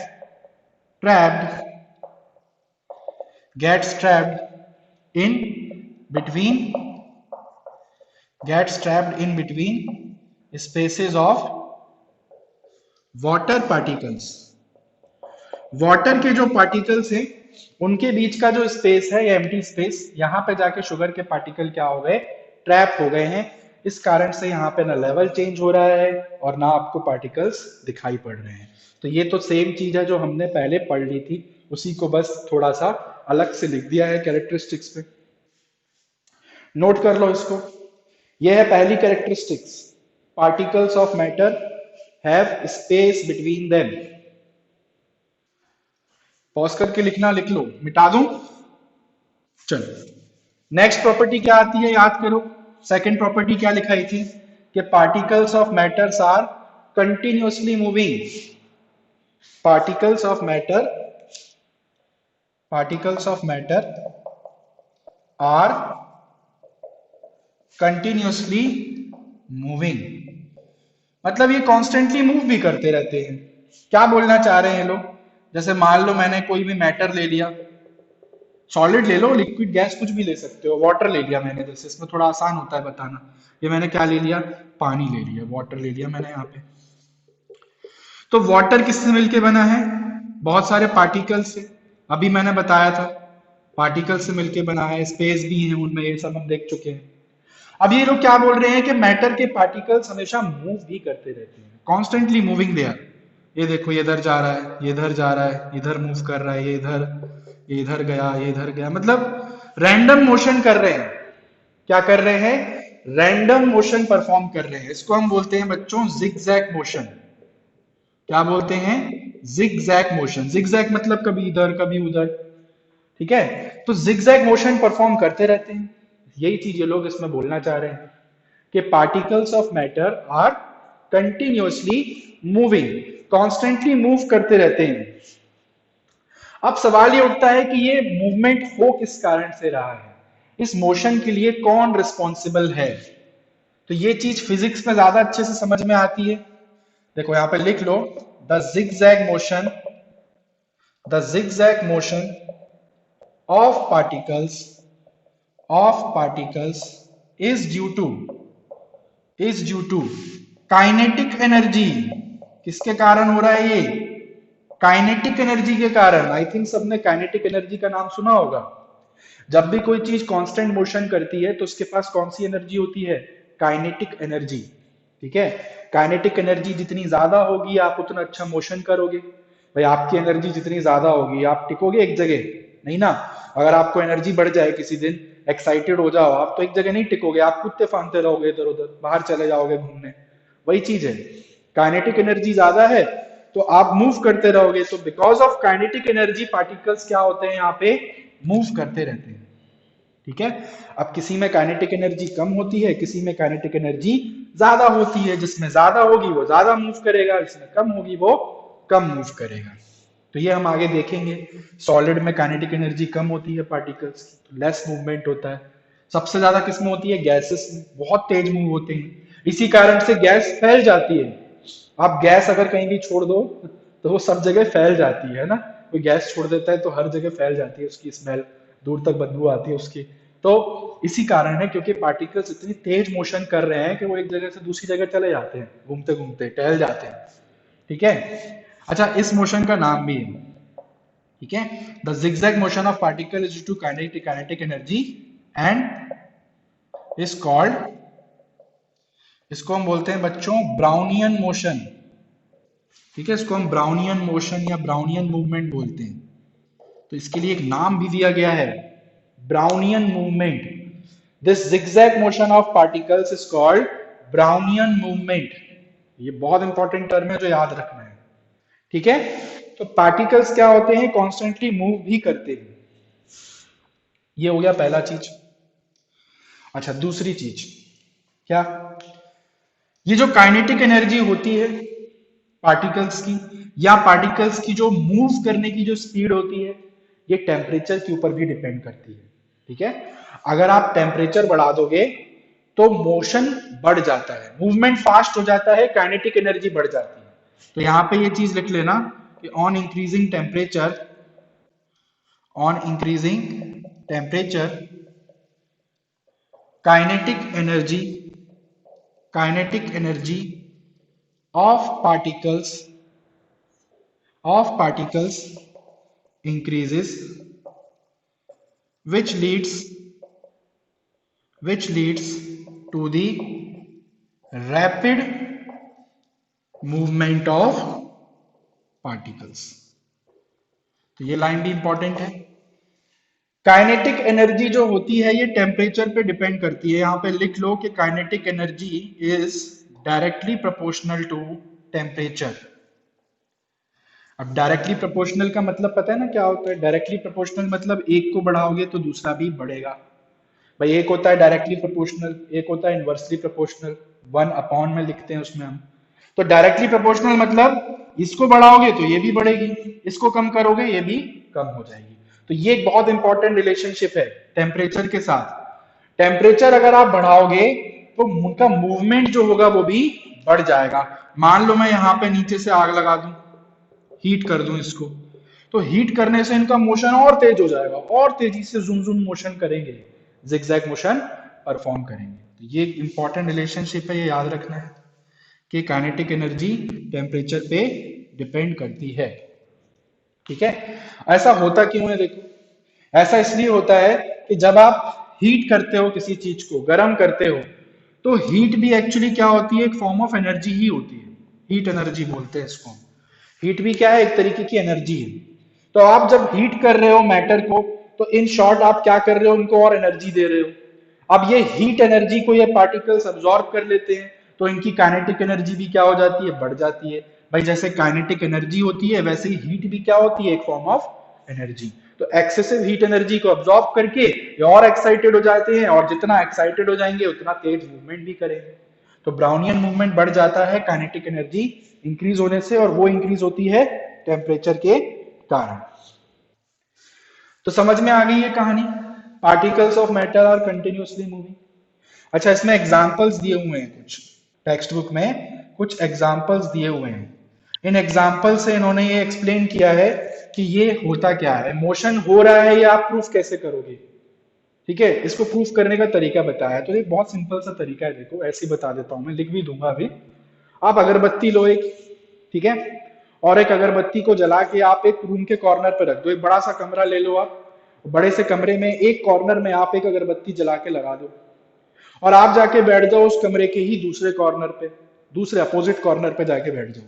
trapped in between spaces of water particles। Water के जो पार्टिकल्स हैं उनके बीच का जो स्पेस है, एम्प्टी स्पेस, यहां पे जाके शुगर के पार्टिकल क्या हो गए, ट्रैप हो गए हैं। इस कारण से यहाँ पे ना लेवल चेंज हो रहा है और ना आपको पार्टिकल्स दिखाई पड़ रहे हैं। तो ये तो सेम चीज है जो हमने पहले पढ़ ली थी, उसी को बस थोड़ा सा अलग से लिख दिया है कैरेक्टरिस्टिक्स पे। नोट कर लो इसको, ये है पहली characteristics, particles of matter have space between them. Pause करके लिखना, लिख लो, मिटा दूं, चलो। नेक्स्ट प्रॉपर्टी क्या आती है, याद करो, सेकंड प्रॉपर्टी क्या लिखाई थी कि particles of matters are continuously moving, particles of matter are continuously moving, मतलब ये कॉन्स्टेंटली मूव भी करते रहते हैं। क्या बोलना चाह रहे हैं लोग, जैसे मान लो मैंने कोई भी मैटर ले लिया, सॉलिड ले लो, लिक्विड गैस कुछ भी ले सकते हो, वाटर ले लिया मैंने, जैसे इसमें थोड़ा आसान होता है बताना, ये मैंने क्या ले लिया, पानी ले लिया, वाटर ले लिया मैंने यहाँ पे। तो वाटर किससे मिलके बना है, बहुत सारे पार्टिकल से, अभी मैंने बताया था पार्टिकल से मिलके बना है, स्पेस भी है उनमें, ये सब हम देख चुके हैं। अब ये लोग क्या बोल रहे हैं कि मैटर के पार्टिकल्स हमेशा मूव भी करते रहते हैं, कॉन्स्टेंटली मूविंग दे आर। ये देखो ये इधर जा रहा है, ये इधर जा रहा है, इधर मूव कर रहा है, ये इधर गया, ये इधर गया, मतलब रैंडम मोशन कर रहे हैं। क्या कर रहे हैं, रैंडम मोशन परफॉर्म कर रहे हैं। इसको हम बोलते हैं बच्चों जिगजैग मोशन। क्या बोलते हैं, जिगजैग मोशन। जिगजैग मतलब कभी इधर कभी उधर, ठीक है, तो जिगजैग मोशन परफॉर्म करते रहते हैं। यही चीज ये लोग इसमें बोलना चाह रहे हैं कि particles of matter are continuously moving, constantly move करते रहते हैं। अब सवाल ये उठता है कि ये मूवमेंट हो किस कारण से रहा है, इस मोशन के लिए कौन रिस्पॉन्सिबल है। तो ये चीज फिजिक्स में ज्यादा अच्छे से समझ में आती है। देखो यहां पे लिख लो, the zigzag motion of particles is due to kinetic energy. किसके कारण हो रहा है ये, काइनेटिक एनर्जी के कारण। आई थिंक सबने काइनेटिक एनर्जी का नाम सुना होगा। जब भी कोई चीज कांस्टेंट मोशन करती है तो उसके पास कौन सी एनर्जी होती है, काइनेटिक एनर्जी। ठीक है, काइनेटिक एनर्जी जितनी ज्यादा होगी आप उतना अच्छा मोशन करोगे। भाई आपकी एनर्जी जितनी ज्यादा होगी आप टिकोगे एक जगह, नहीं ना। अगर आपको एनर्जी बढ़ जाए, किसी दिन एक्साइटेड हो जाओ आप, तो एक जगह नहीं टिकोगे, आप कूदते फांदते रहोगे, इधर उधर बाहर चले जाओगे घूमने। वही चीज है, काइनेटिक एनर्जी ज्यादा है तो आप मूव करते रहोगे, तो because of kinetic energy particles क्या होते हैं यहाँ पे, मूव करते रहते हैं। ठीक है, अब किसी में काइनेटिक एनर्जी कम होती है, किसी में काइनेटिक एनर्जी ज्यादा होती है, जिसमें ज्यादा होगी वो ज्यादा मूव करेगा, जिसमें कम होगी वो कम मूव करेगा। तो ये हम आगे देखेंगे। सॉलिड में काइनेटिक एनर्जी कम होती है पार्टिकल्स की, तो लेस मूवमेंट होता है। सबसे ज्यादा किसमें होती है, गैसेस में, बहुत तेज मूव होते हैं, इसी कारण से गैस फैल जाती है। आप गैस अगर कहीं भी छोड़ दो तो वो सब जगह फैल जाती है ना, कोई गैस छोड़ देता है तो हर जगह फैल जाती है उसकी स्मेल, दूर तक बदबू आती है उसकी। तो इसी कारण है, क्योंकि पार्टिकल्स इतनी तेज मोशन कर रहे हैं कि वो एक जगह से दूसरी जगह चले जाते हैं, घूमते घूमते टहल जाते हैं। ठीक है, अच्छा इस मोशन का नाम भी है, ठीक है, the zigzag motion of particle is due to kinetic energy and is called, इसको हम बोलते हैं बच्चों ब्राउनियन मोशन। ठीक है, इसको हम ब्राउनियन मोशन या ब्राउनियन मूवमेंट बोलते हैं। तो इसके लिए एक नाम भी दिया गया है, Brownian movement. This zigzag motion of particles is called Brownian movement. ये बहुत इंपॉर्टेंट टर्म है जो याद रखना है। ठीक है, तो पार्टिकल्स क्या होते हैं, कॉन्स्टेंटली मूव भी करते हैं। ये हो गया पहला चीज। अच्छा दूसरी चीज क्या, ये जो काइनेटिक एनर्जी होती है पार्टिकल्स की, या पार्टिकल्स की जो मूव करने की जो स्पीड होती है, ये टेम्परेचर के ऊपर भी डिपेंड करती है। ठीक है, अगर आप टेम्परेचर बढ़ा दोगे तो मोशन बढ़ जाता है, मूवमेंट फास्ट हो जाता है, काइनेटिक एनर्जी बढ़ जाती है। तो यहां पे ये चीज लिख लेना कि on increasing temperature, on increasing temperature kinetic energy of particles increases, which leads to the rapid movement of particles। तो ये लाइन भी इंपॉर्टेंट है। काइनेटिक एनर्जी जो होती है ये टेम्परेचर पे डिपेंड करती है। यहां पे लिख लो कि kinetic energy is directly proportional to temperature. अब डायरेक्टली प्रोपोर्शनल का मतलब पता है ना क्या होता है, डायरेक्टली प्रोपोर्शनल मतलब एक को बढ़ाओगे तो दूसरा भी बढ़ेगा। भाई एक होता है डायरेक्टली प्रोपोर्शनल, एक होता है इनवर्सली प्रोपोर्शनल, 1/, में लिखते हैं उसमें हम। तो डायरेक्टली प्रोपोर्शनल मतलब इसको बढ़ाओगे तो ये भी बढ़ेगी, इसको कम करोगे ये भी कम हो जाएगी। तो ये एक बहुत इंपॉर्टेंट रिलेशनशिप है टेम्परेचर के साथ। टेम्परेचर अगर आप बढ़ाओगे तो उनका मूवमेंट जो होगा वो भी बढ़ जाएगा। मान लो मैं यहाँ पे नीचे से आग लगा दूं, हीट कर दूं इसको, तो हीट करने से इनका मोशन और तेज हो जाएगा, और तेजी से जूम जूम मोशन करेंगे, जिगजैग मोशन परफॉर्म करेंगे। तो ये इंपॉर्टेंट रिलेशनशिप है, ये याद रखना है कि काइनेटिक एनर्जी टेम्परेचर पे डिपेंड करती है। ठीक है, ऐसा होता क्यों है, देखो ऐसा इसलिए होता है कि जब आप हीट करते हो किसी चीज को, गर्म करते हो, तो हीट भी एक्चुअली क्या होती है, एक फॉर्म ऑफ एनर्जी ही होती है, हीट एनर्जी बोलते हैं इसको। हीट भी क्या है, एक तरीके की एनर्जी है। तो आप जब हीट कर रहे हो मैटर को, तो इन शॉर्ट आप क्या कर रहे हो, उनको और एनर्जी दे रहे हो। अब ये हीट एनर्जी को ये पार्टिकल्स अब्सॉर्ब कर लेते हैं, तो इनकी काइनेटिक एनर्जी भी क्या हो जाती है, बढ़ जाती है। भाई जैसे काइनेटिक एनर्जी होती है वैसे ही हीट भी क्या होती है, एक फॉर्म ऑफ एनर्जी। तो एक्सेसिव हीट एनर्जी को अब्सॉर्ब करके ये और एक्साइटेड हो जाते हैं, और जितना एक्साइटेड हो जाएंगे उतना तेज मूवमेंट भी करेंगे। तो ब्राउनियन मूवमेंट बढ़ जाता है काइनेटिक एनर्जी इंक्रीज होने से, और वो इंक्रीज होती है टेम्परेचर के कारण। तो समझ में आ गई ये कहानी, particles of matter are continuously moving. अच्छा इसमें एग्जांपल्स दिए हुए हैं, कुछ टेक्स्ट बुक में कुछ एग्जांपल्स दिए हुए हैं। इन एग्जांपल से इन्होंने ये एक्सप्लेन किया है कि ये होता क्या है, मोशन हो रहा है, ये आप प्रूफ कैसे करोगे। ठीक है, इसको प्रूफ करने का तरीका बताया। तो ये बहुत सिंपल सा तरीका है, देखो ऐसे ही बता देता हूं, मैं लिख भी दूंगा अभी। आप अगरबत्ती लो एक, ठीक है, और एक अगरबत्ती को जला के आप एक रूम के कॉर्नर पर रख दो। एक बड़ा सा कमरा ले लो आप, बड़े से कमरे में एक कॉर्नर में आप एक अगरबत्ती जला के लगा दो, और आप जाके बैठ जाओ उस कमरे के ही दूसरे कॉर्नर पे, दूसरे अपोजिट कॉर्नर पे जाके बैठ जाओ।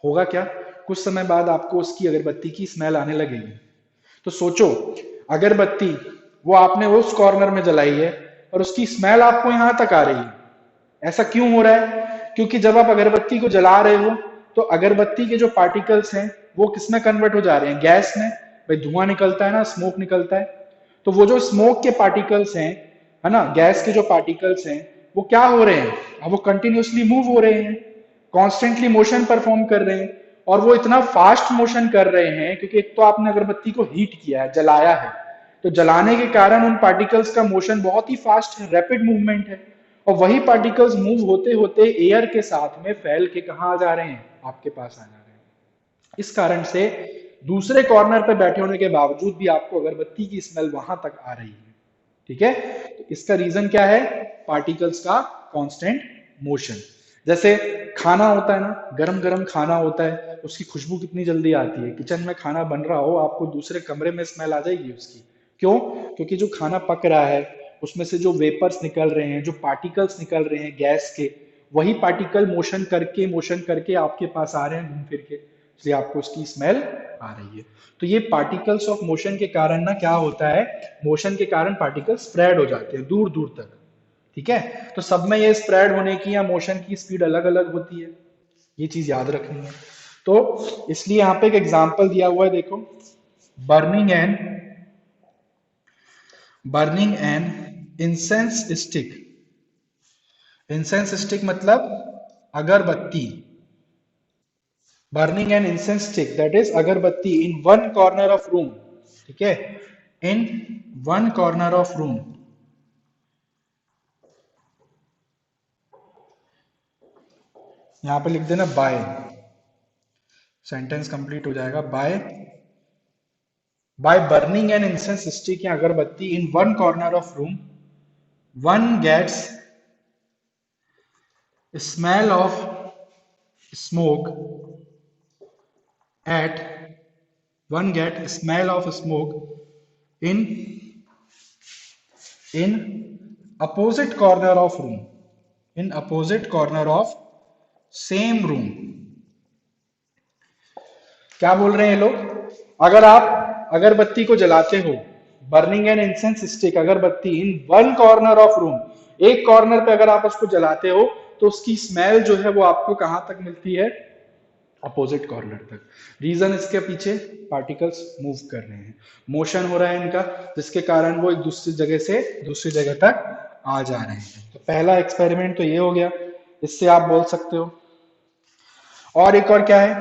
होगा क्या, कुछ समय बाद आपको उसकी अगरबत्ती की स्मेल आने लगेगी। तो सोचो, अगरबत्ती वो आपने उस कॉर्नर में जलाई है और उसकी स्मेल आपको यहां तक आ रही है। ऐसा क्यों हो रहा है, क्योंकि जब आप अगरबत्ती को जला रहे हो तो अगरबत्ती के जो पार्टिकल्स हैं वो किस में कन्वर्ट हो जा रहे हैं, गैस में। भाई धुआं निकलता है ना, स्मोक निकलता है, तो वो जो स्मोक के पार्टिकल्स हैं, है ना, गैस के जो पार्टिकल्स हैं, वो क्या हो रहे हैं, अब वो कंटिन्यूसली मूव हो रहे हैं, कॉन्स्टेंटली मोशन परफॉर्म कर रहे हैं। और वो इतना फास्ट मोशन कर रहे हैं क्योंकि एक तो आपने अगरबत्ती को हीट किया है, जलाया है, तो जलाने के कारण उन पार्टिकल्स का मोशन बहुत ही फास्ट है, रैपिड मूवमेंट है। और वही पार्टिकल्स मूव होते होते एयर के साथ में फैल के कहाँ आ जा रहे हैं, आपके पास आ जा रहे हैं। इस कारण से दूसरे कॉर्नर पे बैठे होने के बावजूद भी आपको अगरबत्ती की स्मेल वहां तक आ रही है। ठीक है, तो इसका रीजन क्या है, पार्टिकल्स का कांस्टेंट मोशन। जैसे खाना होता है ना, गरम गरम खाना होता है, उसकी खुशबू कितनी जल्दी आती है, किचन में खाना बन रहा हो, आपको दूसरे कमरे में स्मेल आ जाएगी उसकी। क्यों? क्योंकि जो खाना पक रहा है उसमें से जो वेपर्स निकल रहे हैं, जो पार्टिकल्स निकल रहे हैं गैस के, वही पार्टिकल मोशन करके आपके पास आ रहे हैं घूम फिर के, इसलिए आपको उसकी स्मेल आ रही है। तो ये पार्टिकल्स ऑफ मोशन के कारण ना क्या होता है, मोशन के कारण पार्टिकल स्प्रेड हो जाते हैं दूर दूर तक। ठीक है, तो सब में ये स्प्रेड होने की या मोशन की स्पीड अलग अलग होती है, ये चीज याद रखनी है। तो इसलिए यहां पे एक एग्जांपल दिया हुआ है, देखो, burning an incense stick. Incense stick मतलब अगरबत्ती, burning an incense stick that is agarbatti in one corner of room. ठीक है, in one corner of room, यहां पे लिख देना बाय, सेंटेंस कंप्लीट हो जाएगा। By burning an incense stick या agarbatti in one corner of room, one gets smell of smoke at one get smell of smoke in opposite corner of room, in opposite corner of same room। क्या बोल रहे हैं लोग, अगर आप अगरबत्ती को जलाते हो, बर्निंग एन इंसेंस स्टिक अगरबत्ती in one corner of room, एक कॉर्नर पे अगर आप उसको जलाते हो तो उसकी स्मेल जो है वो आपको कहां तक मिलती है, अपोजिट कॉर्नर तक। रीजन इसके पीछे पार्टिकल्स मूव कर रहे हैं, मोशन हो रहा है इनका, जिसके कारण वो एक दूसरी जगह से दूसरी जगह तक आ जा रहे हैं। तो पहला एक्सपेरिमेंट तो ये हो गया, इससे आप बोल सकते हो। और एक और क्या है,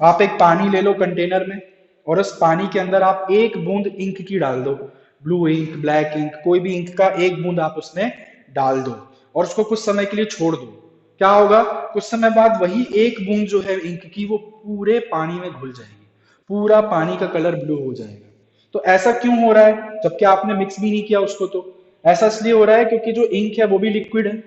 आप एक पानी ले लो कंटेनर में, और उस पानी के अंदर आप एक बूंद इंक की डाल दो, ब्लू इंक, ब्लैक इंक, कोई भी इंक का एक बूंद आप उसमें डाल दो, और उसको कुछ समय के लिए छोड़ दो। क्या होगा, कुछ समय बाद वही एक बूंद जो है इंक की वो पूरे पानी में घुल जाएगी, पूरा पानी का कलर ब्लू हो जाएगा। तो ऐसा क्यों हो रहा है, जबकि आपने मिक्स भी नहीं किया उसको? तो ऐसा इसलिए हो रहा है क्योंकि जो इंक है वो भी लिक्विड है,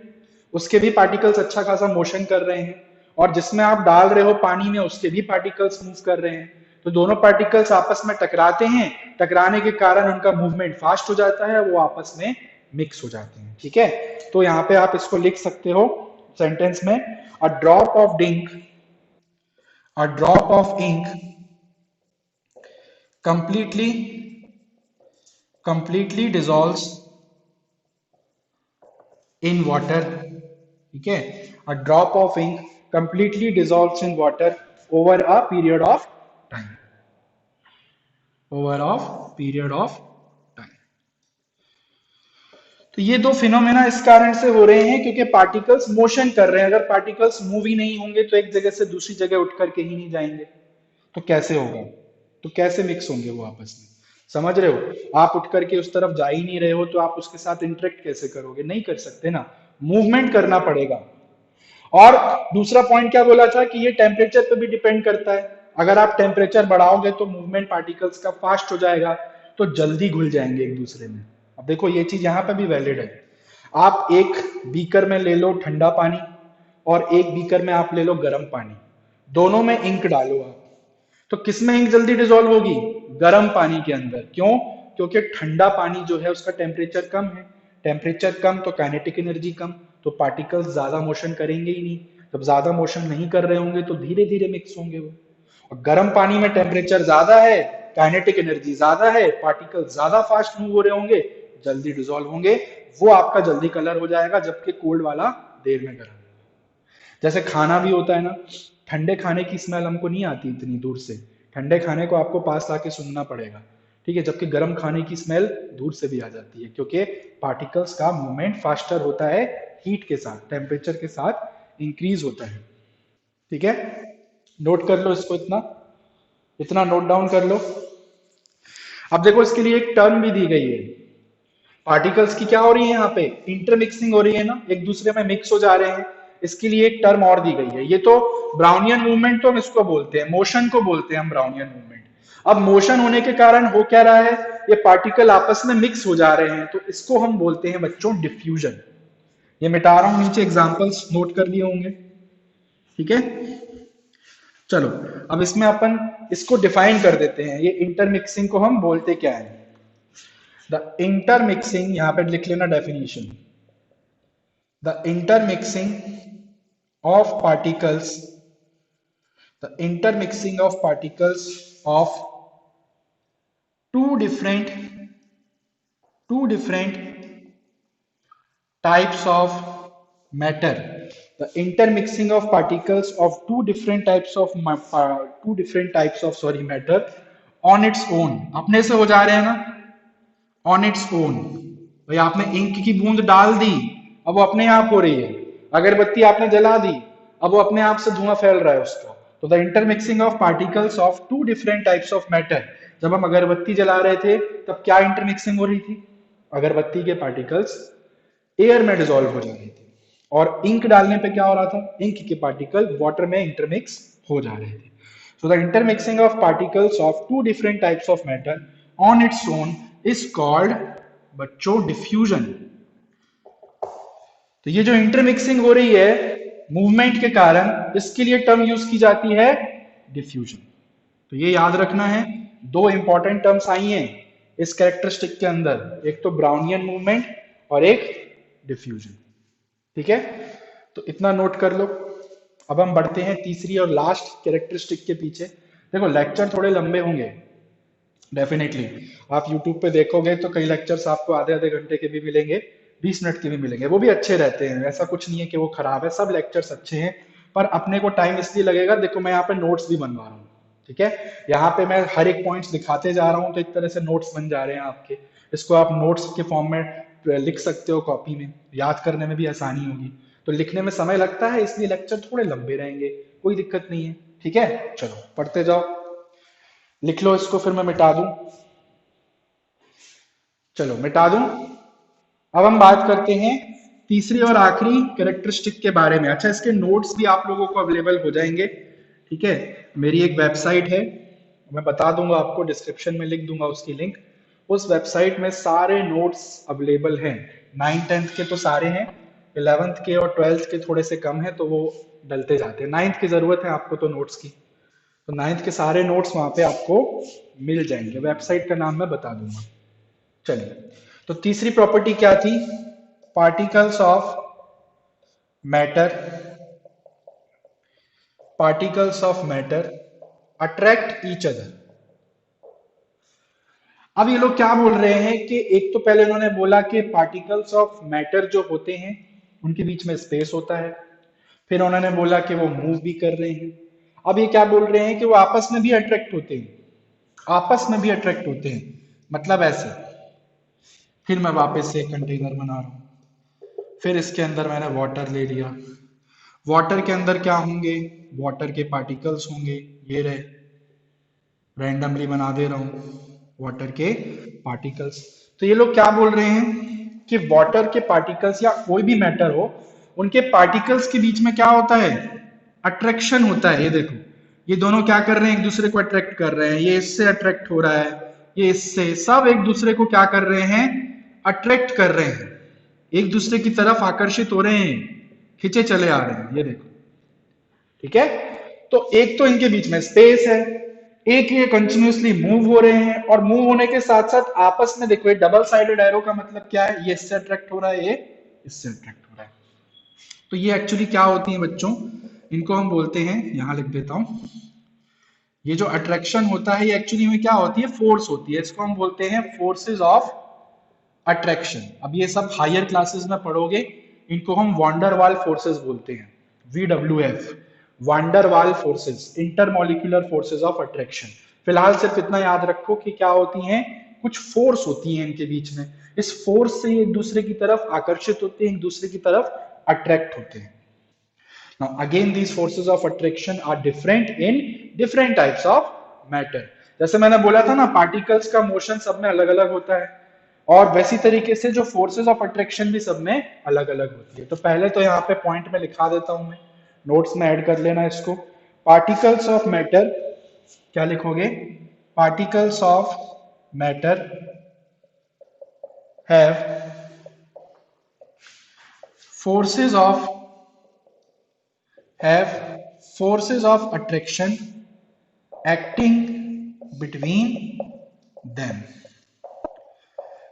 उसके भी पार्टिकल्स अच्छा खासा मोशन कर रहे हैं, और जिसमें आप डाल रहे हो पानी में उसके भी पार्टिकल्स मूव कर रहे हैं। तो दोनों पार्टिकल्स आपस में टकराते हैं, टकराने के कारण उनका मूवमेंट फास्ट हो जाता है, वो आपस में मिक्स हो जाते हैं। ठीक है, तो यहाँ पे आप इसको लिख सकते हो सेंटेंस में, a drop of ink completely dissolves in water। ठीक है, a drop of ink completely dissolves in water over a period of time, over a period of time। तो ये दो फिनोमेना इस कारण से हो रहे हैं क्योंकि पार्टिकल्स मोशन कर रहे हैं। अगर पार्टिकल्स मूव ही नहीं होंगे तो एक जगह से दूसरी जगह उठ करके ही नहीं जाएंगे, तो कैसे होगा, तो कैसे मिक्स होंगे वो आपस में? समझ रहे हो, आप उठ करके उस तरफ जा ही नहीं रहे हो तो आप उसके साथ इंटरेक्ट कैसे करोगे, नहीं कर सकते ना, मूवमेंट करना पड़ेगा। और दूसरा पॉइंट क्या बोला था कि ये टेम्परेचर पे भी डिपेंड करता है, अगर आप टेम्परेचर बढ़ाओगे तो मूवमेंट पार्टिकल्स का फास्ट हो जाएगा, तो जल्दी घुल जाएंगे एक दूसरे में। अब देखो ये चीज यहां पे भी वैलिड है, आप एक बीकर में ले लो ठंडा पानी और एक बीकर में आप ले लो गर्म पानी, दोनों में इंक डालो आप, तो किसमें इंक जल्दी डिजोल्व होगी, गर्म पानी के अंदर। क्यों? क्योंकि ठंडा पानी जो है उसका टेम्परेचर कम है, टेम्परेचर कम तो काइनेटिक एनर्जी कम, तो पार्टिकल्स ज्यादा मोशन करेंगे ही नहीं, जब ज्यादा मोशन नहीं कर रहे होंगे तो धीरे धीरे मिक्स होंगे वो। और गर्म पानी में टेम्परेचर ज्यादा है, काइनेटिक एनर्जी ज्यादा है, पार्टिकल ज्यादा फास्ट मूव हो रहे होंगे, जल्दी डिजोल्व होंगे, वो आपका जल्दी कलर हो जाएगा, जबकि कोल्ड वाला देर में गर्म। जैसे खाना भी होता है ना, ठंडे खाने की स्मेल हमको नहीं आती इतनी दूर से, ठंडे खाने को आपको पास आके सूंघना पड़ेगा, ठीक है, जबकि गर्म खाने की स्मेल दूर से भी आ जाती है, क्योंकि पार्टिकल्स का मूवमेंट फास्टर होता है हीट के साथ, टेम्परेचर के साथ इंक्रीज होता है। ठीक है, नोट कर लो इसको, इतना इतना नोट डाउन कर लो। अब देखो इसके लिए एक टर्म भी दी गई है, पार्टिकल्स की क्या हो रही है यहाँ पे, इंटरमिक्सिंग हो रही है ना, एक दूसरे में मिक्स हो जा रहे हैं, इसके लिए एक टर्म और दी गई है। ये तो ब्राउनियन मूवमेंट तो हम इसको बोलते हैं, मोशन को बोलते हैं हम ब्राउनियन मूवमेंट। अब मोशन होने के कारण हो क्या रहा है, ये पार्टिकल आपस में मिक्स हो जा रहे हैं, तो इसको हम बोलते हैं बच्चों डिफ्यूजन। ये मिटा रहा हूं, नीचे एग्जांपल्स नोट कर लिए होंगे। ठीक है, चलो अब इसमें अपन इसको डिफाइन कर देते हैं, ये इंटरमिक्सिंग को हम बोलते क्या है। द इंटरमिक्सिंग, यहां पे लिख लेना definition, the intermixing of particles, the intermixing of particles of two different two different types of matter, the intermixing of particles of two different types of matter on its own, अपने से हो जा रहे हैं ना, on its own। भाई आपने ink की बूंद डाल दी, अब वो अपने आप हो रही है, अगरबत्ती आपने जला दी, अब वो अपने आप से धुआं फैल रहा है उसका। तो the intermixing of particles of two different types of matter, जब हम अगरबत्ती जला रहे थे तब क्या इंटरमिक्सिंग हो रही थी, अगरबत्ती के पार्टिकल्स एयर में डिसॉल्व हो जा रहे थे, और इंक डालने पे क्या हो रहा था, इंक के पार्टिकल वाटर में इंटरमिक्स हो जा रहे थे। So the intermixing of particles of two different types of matter on its own is called बच्चों डिफ्यूजन। तो ये जो इंटरमिक्सिंग हो रही है मूवमेंट के कारण, इसके लिए टर्म यूज की जाती है डिफ्यूजन। तो ये याद रखना है, दो इंपॉर्टेंट टर्म्स आई हैं इस कैरेक्टरिस्टिक के अंदर, एक तो ब्राउनियन मूवमेंट और एक डिफ्यूजन। ठीक है, तो इतना नोट कर लो। अब हम बढ़ते हैं तीसरी और लास्ट कैरेक्टरिस्टिक के पीछे। देखो लेक्चर थोड़े लंबे होंगे डेफिनेटली, आप यूट्यूब पे देखोगे तो कई लेक्चर्स आपको आधे आधे घंटे के भी मिलेंगे, 20 मिनट के भी मिलेंगे, वो भी अच्छे रहते हैं, ऐसा कुछ नहीं है कि वो खराब है, सब लेक्चर्स अच्छे हैं। पर अपने को टाइम इसलिए लगेगा, देखो मैं यहाँ पे नोट्स भी बनवा रहा हूँ, ठीक है, यहाँ पे मैं हर एक पॉइंट्स दिखाते जा रहा हूँ, तो एक तरह से नोट्स बन जा रहे हैं आपके, इसको आप नोट्स के फॉर्म में लिख सकते हो कॉपी में, याद करने में भी आसानी होगी। तो लिखने में समय लगता है, इसलिए लेक्चर थोड़े लंबे रहेंगे, कोई दिक्कत नहीं है। ठीक है, चलो पढ़ते जाओ, लिख लो इसको, फिर मैं मिटा दूं, चलो मिटा दूं। अब हम बात करते हैं तीसरी और आखिरी कैरेक्टरिस्टिक के बारे में। अच्छा, इसके नोट्स भी आप लोगों को अवेलेबल हो जाएंगे, ठीक है, मेरी एक वेबसाइट है, मैं बता दूंगा आपको, डिस्क्रिप्शन में लिख दूंगा उसकी लिंक, उस वेबसाइट में सारे नोट्स अवेलेबल हैं। 9th-10th के तो सारे हैं, 11th के और 12th के थोड़े से कम है, तो वो डलते जाते हैं। 9th की जरूरत है आपको तो नोट्स की, तो 9th के सारे नोट्स वहां पे आपको मिल जाएंगे, वेबसाइट का नाम मैं बता दूंगा। चलिए, तो तीसरी प्रॉपर्टी क्या थी, particles of matter, particles of matter attract each other. अब ये लोग क्या बोल रहे हैं कि एक तो पहले उन्होंने बोला कि पार्टिकल्स ऑफ मैटर जो होते हैं उनके बीच में स्पेस होता है, फिर उन्होंने बोला कि वो मूव भी कर रहे हैं, अब ये क्या बोल रहे हैं कि वो आपस में भी अट्रैक्ट होते हैं, आपस में भी अट्रैक्ट होते हैं, मतलब ऐसे। फिर मैं वापस से एक कंटेनर बना रहा हूं, फिर इसके अंदर मैंने वाटर ले लिया, वाटर के अंदर क्या होंगे, वाटर के पार्टिकल्स होंगे, ये रहे, रैंडमली बना दे रहा हूं वाटर के पार्टिकल्स। तो ये लोग क्या बोल रहे हैं कि वाटर के पार्टिकल्स या कोई भी मैटर हो, उनके पार्टिकल्स के बीच में क्या होता है, अट्रैक्शन होता है। ये देखो, ये दोनों क्या कर रहे हैं, एक दूसरे को अट्रैक्ट कर रहे हैं, ये इससे अट्रैक्ट हो रहा है, ये इससे, सब एक दूसरे को क्या कर रहे हैं, अट्रैक्ट कर रहे हैं, एक दूसरे की तरफ आकर्षित हो रहे हैं, खींचे चले आ रहे हैं, ये देखो। ठीक है, तो एक तो इनके बीच में स्पेस है, एक ये कंटिन्यूअसली मूव हो रहे हैं, और मूव होने के साथ साथ आपस में देखो, ये डबल साइडेड एरो का मतलब क्या है, ये इससे अट्रैक्ट हो रहा है, ये इससे अट्रैक्ट हो रहा है। तो ये एक्चुअली क्या होती है बच्चों, इनको हम बोलते हैं, यहां लिख देता हूं, ये जो अट्रैक्शन होता है ये एक्चुअली में क्या होती है, फोर्स होती है, इसको हम बोलते हैं फोर्सेस ऑफ अट्रैक्शन। अब ये सब हायर क्लासेस में पढ़ोगे, इनको हम वॉन्डर वाल फोर्सेस बोलते हैं, VWF, van der Waal forces, intermolecular forces of attraction. फिलहाल सिर्फ इतना याद रखो कि क्या होती हैं, कुछ फोर्स होती हैं इनके बीच में, इस फोर्स से एक दूसरे की तरफ आकर्षित होते हैं, एक दूसरे की तरफ अट्रैक्ट होते हैं। Now again these forces of attraction are different in different types of matter। जैसे मैंने बोला था ना, पार्टिकल्स का मोशन सब में अलग अलग होता है, और वैसी तरीके से जो फोर्सेस ऑफ अट्रैक्शन भी सब में अलग अलग होती है। तो पहले तो यहाँ पे पॉइंट में लिखा देता हूं मैं, नोट्स में ऐड कर लेना इसको। पार्टिकल्स ऑफ मैटर, क्या लिखोगे, particles of matter have forces of attraction acting between them।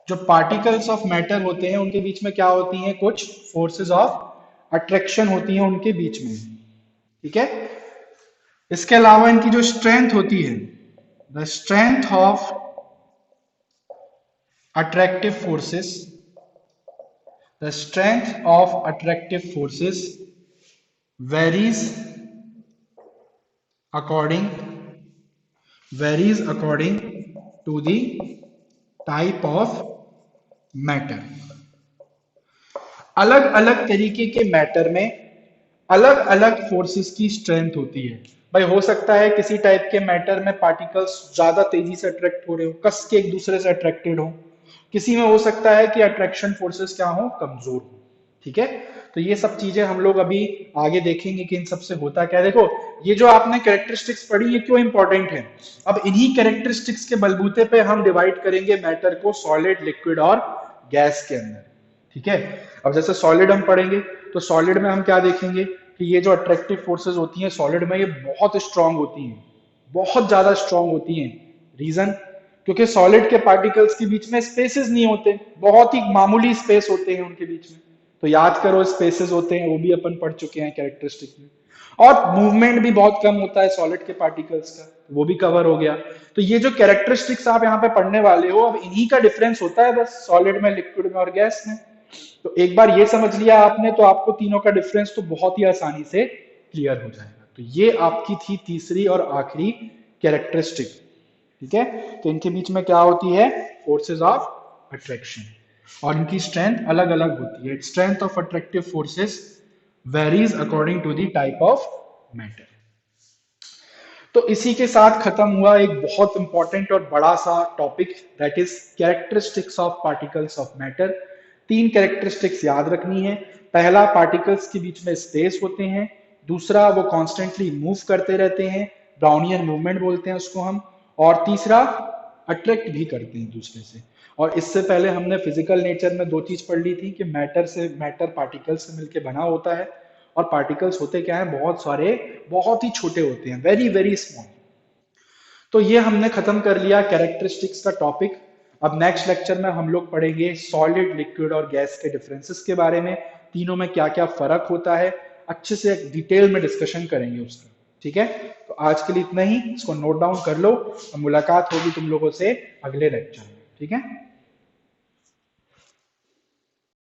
जो पार्टिकल्स ऑफ मैटर होते हैं उनके बीच में क्या होती हैं, कुछ फोर्सेस ऑफ अट्रैक्शन होती हैं उनके बीच में, ठीक है। इसके अलावा इनकी जो स्ट्रेंथ होती है, the strength of attractive forces, the strength of attractive forces varies according to the type of matter। अलग अलग तरीके के मैटर में अलग अलग फोर्सेस की स्ट्रेंथ होती है। भाई हो सकता है किसी टाइप के मैटर में पार्टिकल्स ज्यादा तेजी से अट्रैक्ट हो रहे हो, कस के एक दूसरे से अट्रैक्टेड हो, किसी में हो सकता है कि अट्रैक्शन फोर्सेस क्या हो, कमजोर हो, ठीक है। तो ये सब चीजें हम लोग अभी आगे देखेंगे कि इन सब से होता क्या है। देखो ये जो आपने कैरेक्टरिस्टिक्स पढ़ी, ये क्यों इंपॉर्टेंट है, अब इन्हीं कैरेक्टरिस्टिक्स के बलबूते पे हम डिवाइड करेंगे मैटर को सॉलिड, लिक्विड और गैस के अंदर, ठीक है। अब जैसे सॉलिड हम पढ़ेंगे तो सॉलिड में हम क्या देखेंगे कि ये जो अट्रैक्टिव फोर्सेस होती हैं सॉलिड में, ये बहुत स्ट्रांग होती हैं, बहुत ज्यादा स्ट्रांग होती हैं। रीजन, क्योंकि सॉलिड के पार्टिकल्स के बीच में स्पेसेस नहीं होते, बहुत ही मामूली स्पेस होते हैं उनके बीच में। तो याद करो स्पेसेस होते हैं, वो भी अपन पढ़ चुके हैं कैरेक्टरिस्टिक में। और मूवमेंट भी बहुत कम होता है सॉलिड के पार्टिकल्स का, वो भी कवर हो गया। तो ये जो कैरेक्टरिस्टिक्स आप यहाँ पे पढ़ने वाले हो, अब इन्हीं का डिफरेंस होता है बस सॉलिड में, लिक्विड में और गैस में। तो एक बार ये समझ लिया आपने तो आपको तीनों का डिफरेंस तो बहुत ही आसानी से क्लियर हो जाएगा। तो ये आपकी थी तीसरी और आखिरी कैरेक्टरिस्टिक, ठीक है। तो इनके बीच में क्या होती है, फोर्सेस ऑफ अट्रैक्शन, और इनकी स्ट्रेंथ अलग अलग होती है। Strength of attractive forces varies according to the type of matter. तो इसी के साथ खत्म हुआ एक बहुत इंपॉर्टेंट और बड़ा सा topic, that is characteristics of particles of matter. तीन कैरेक्टरिस्टिक्स याद रखनी है। पहला, पार्टिकल्स के बीच में स्पेस होते हैं। दूसरा, वो कॉन्स्टेंटली मूव करते रहते हैं, ब्राउनियन मूवमेंट बोलते हैं उसको हम। और तीसरा, अट्रैक्ट भी करते हैं दूसरे से। और इससे पहले हमने फिजिकल नेचर में दो चीज पढ़ ली थी कि मैटर पार्टिकल्स से मिलकर बना होता है, और पार्टिकल्स होते क्या है, बहुत सारे, बहुत ही छोटे होते हैं, वेरी वेरी स्मॉल। तो ये हमने खत्म कर लिया कैरेक्टरिस्टिक्स का टॉपिक। अब नेक्स्ट लेक्चर में हम लोग पढ़ेंगे सॉलिड, लिक्विड और गैस के डिफरेंसेस के बारे में, तीनों में क्या क्या फर्क होता है, अच्छे से डिटेल में डिस्कशन करेंगे उसका, ठीक है। तो आज के लिए इतना ही, इसको नोट डाउन कर लो, और मुलाकात होगी तुम लोगों से अगले लेक्चर में, ठीक है।